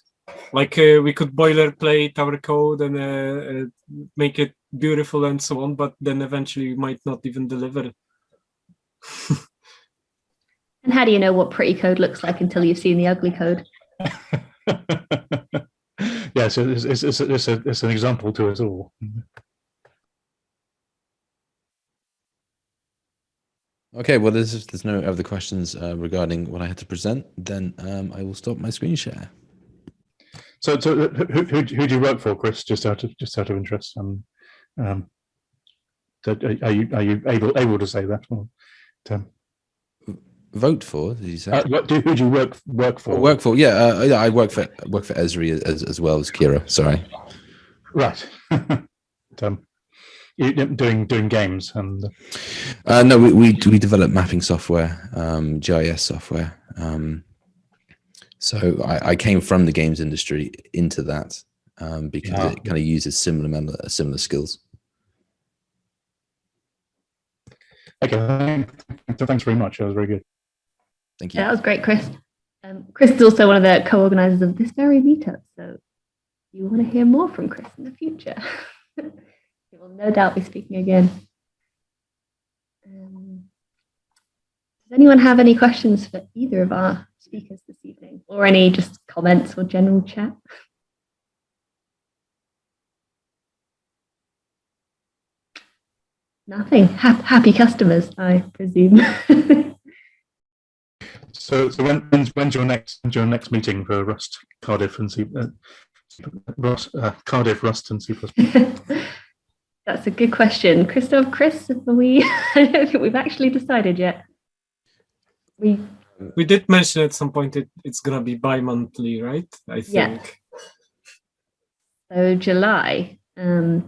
Like we could boilerplate our code and make it beautiful and so on, but then eventually we might not even deliver it. And how do you know what pretty code looks like until you've seen the ugly code? Yeah, so it's an example to us all. Okay, well, there's no other questions regarding what I had to present. Then I will stop my screen share. So who do you work for, Chris? Just out of interest. Are you able to say that? Or, vote for? Did you say? Who do you work for? Work for? Yeah, I work for Esri as well as Ciara. Sorry. Right. doing games and. No, we develop mapping software, GIS software. So I came from the games industry into that because it kind of uses similar skills. Okay, thanks very much. That was very good. Thank you. Yeah, that was great, Chris. Chris is also one of the co-organizers of this very meetup, so you want to hear more from Chris in the future. He will no doubt be speaking again. Does anyone have any questions for either of our speakers this evening, or any just comments or general chat? Nothing. Happy customers, I presume. So when's your next meeting for Rust, Cardiff, and Cardiff, Rust, and C++? That's a good question, Christoph. Chris, I don't think we've actually decided yet. We did mention at some point it's gonna be bi-monthly, right? I think. Yeah. So July will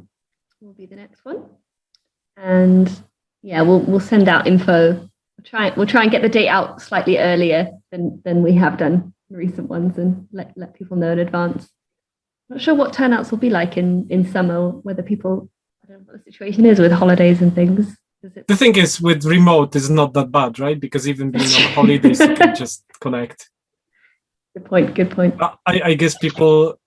be the next one, and yeah, we'll send out info. We'll try and get the date out slightly earlier than we have done in recent ones, and let people know in advance. Not sure what turnouts will be like in summer, whether people, I don't know what the situation is with holidays and things. The thing is, with remote, it's not that bad, right? Because even being on holidays, you can just connect. Good point. I guess people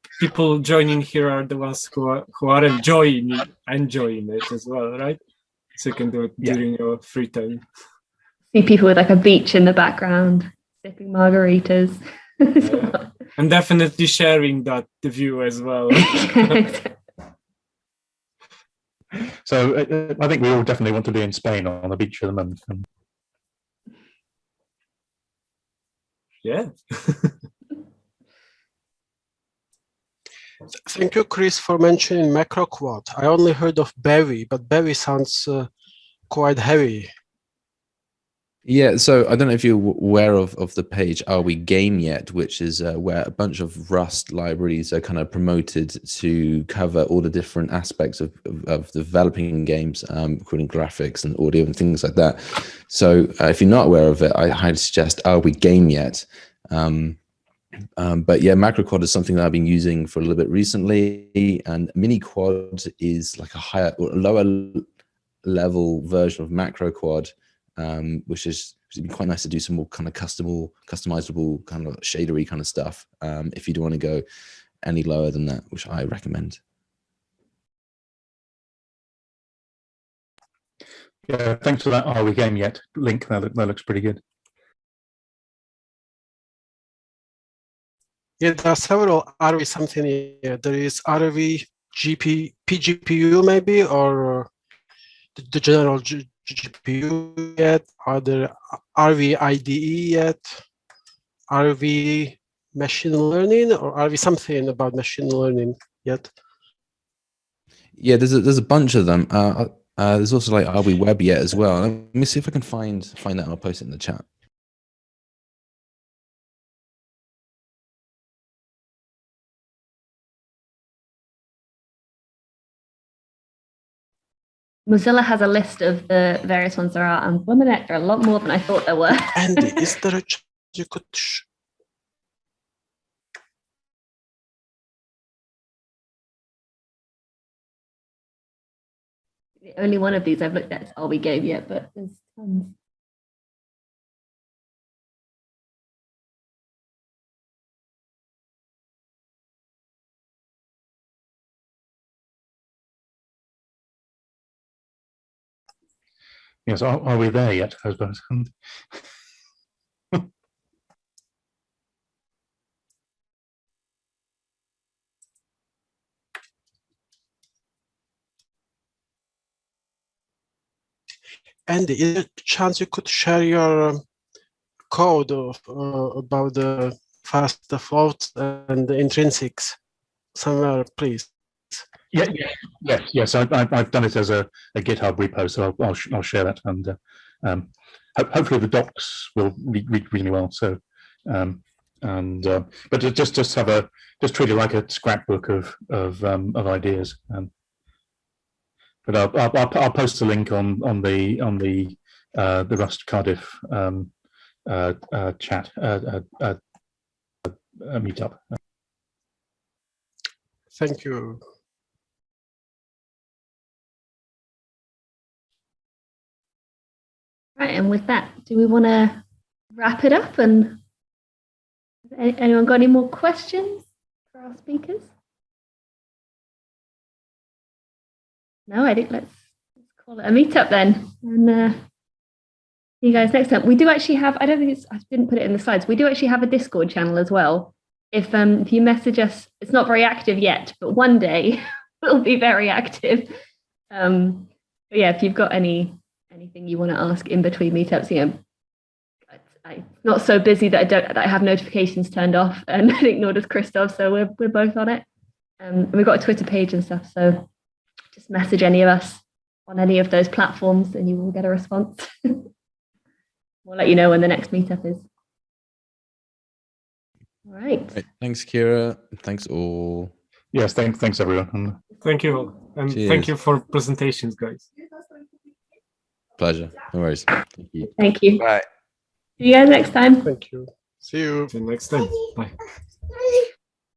joining here are the ones who are enjoying it as well, right? So you can do it during your free time. See people with like a beach in the background, sipping margaritas. And definitely sharing the view as well. So I think we all definitely want to be in Spain on the beach at the moment. Yeah. Thank you, Chris, for mentioning macro quad. I only heard of Berry, but Berry sounds quite heavy. Yeah, so I don't know if you're aware of the page Are We Game Yet, which is where a bunch of Rust libraries are kind of promoted to cover all the different aspects of developing games, including graphics and audio and things like that. So if you're not aware of it, I highly suggest Are We Game Yet? But yeah, macro quad is something that I've been using for a little bit recently, and mini quad is like a lower level version of macro quad. Which has been quite nice to do some more kind of customizable kind of shadery kind of stuff. If you don't want to go any lower than that, which I recommend. Yeah, thanks for that Are We Game Yet link. That looks pretty good. Yeah, there are several RV something here. There is RV PGPU maybe, or the general GPU yet? Are there RV IDE yet? RV machine learning, or RV something about machine learning yet? Yeah, there's a bunch of them. There's also like RV Web Yet as well. Let me see if I can find that, and I'll post it in the chat. Mozilla has a list of the various ones there are, and Womanek, there are a lot more than I thought there were. Andy, is there a chance you could The only one of these I've looked at is Are We Game Yet, but there's tons. Yes, are we there yet, I suppose? Andy, is there a chance you could share your code of about the fast defaults and the intrinsics somewhere, please? Yes. I've done it as a GitHub repo, so I'll share that, and hopefully the docs will read really well. So, but just treat it like a scrapbook of ideas. But I'll post a link on the Rust Cardiff chat meetup. Thank you. Right, and with that, do we want to wrap it up? And anyone got any more questions for our speakers? No, I think let's call it a meetup then. And see you guys next time. We do actually have, I don't think I didn't put it in the slides. We do actually have a Discord channel as well. If you message us, it's not very active yet, but one day we'll be very active. But yeah, if you've got anything you want to ask in between meetups, you know, I'm not so busy that I have notifications turned off, and I think nor does Christoph, so we're both on it. And we've got a Twitter page and stuff, so just message any of us on any of those platforms and you will get a response. We'll let you know when the next meetup is. All right. Right. Thanks, Ciara. Thanks all. Yes, thanks everyone. Thank you. And Cheers. thank you for presentations, guys. Pleasure. No worries. Thank you. Thank you. Bye. See you guys next time. Thank you. See you. See you next time. Bye.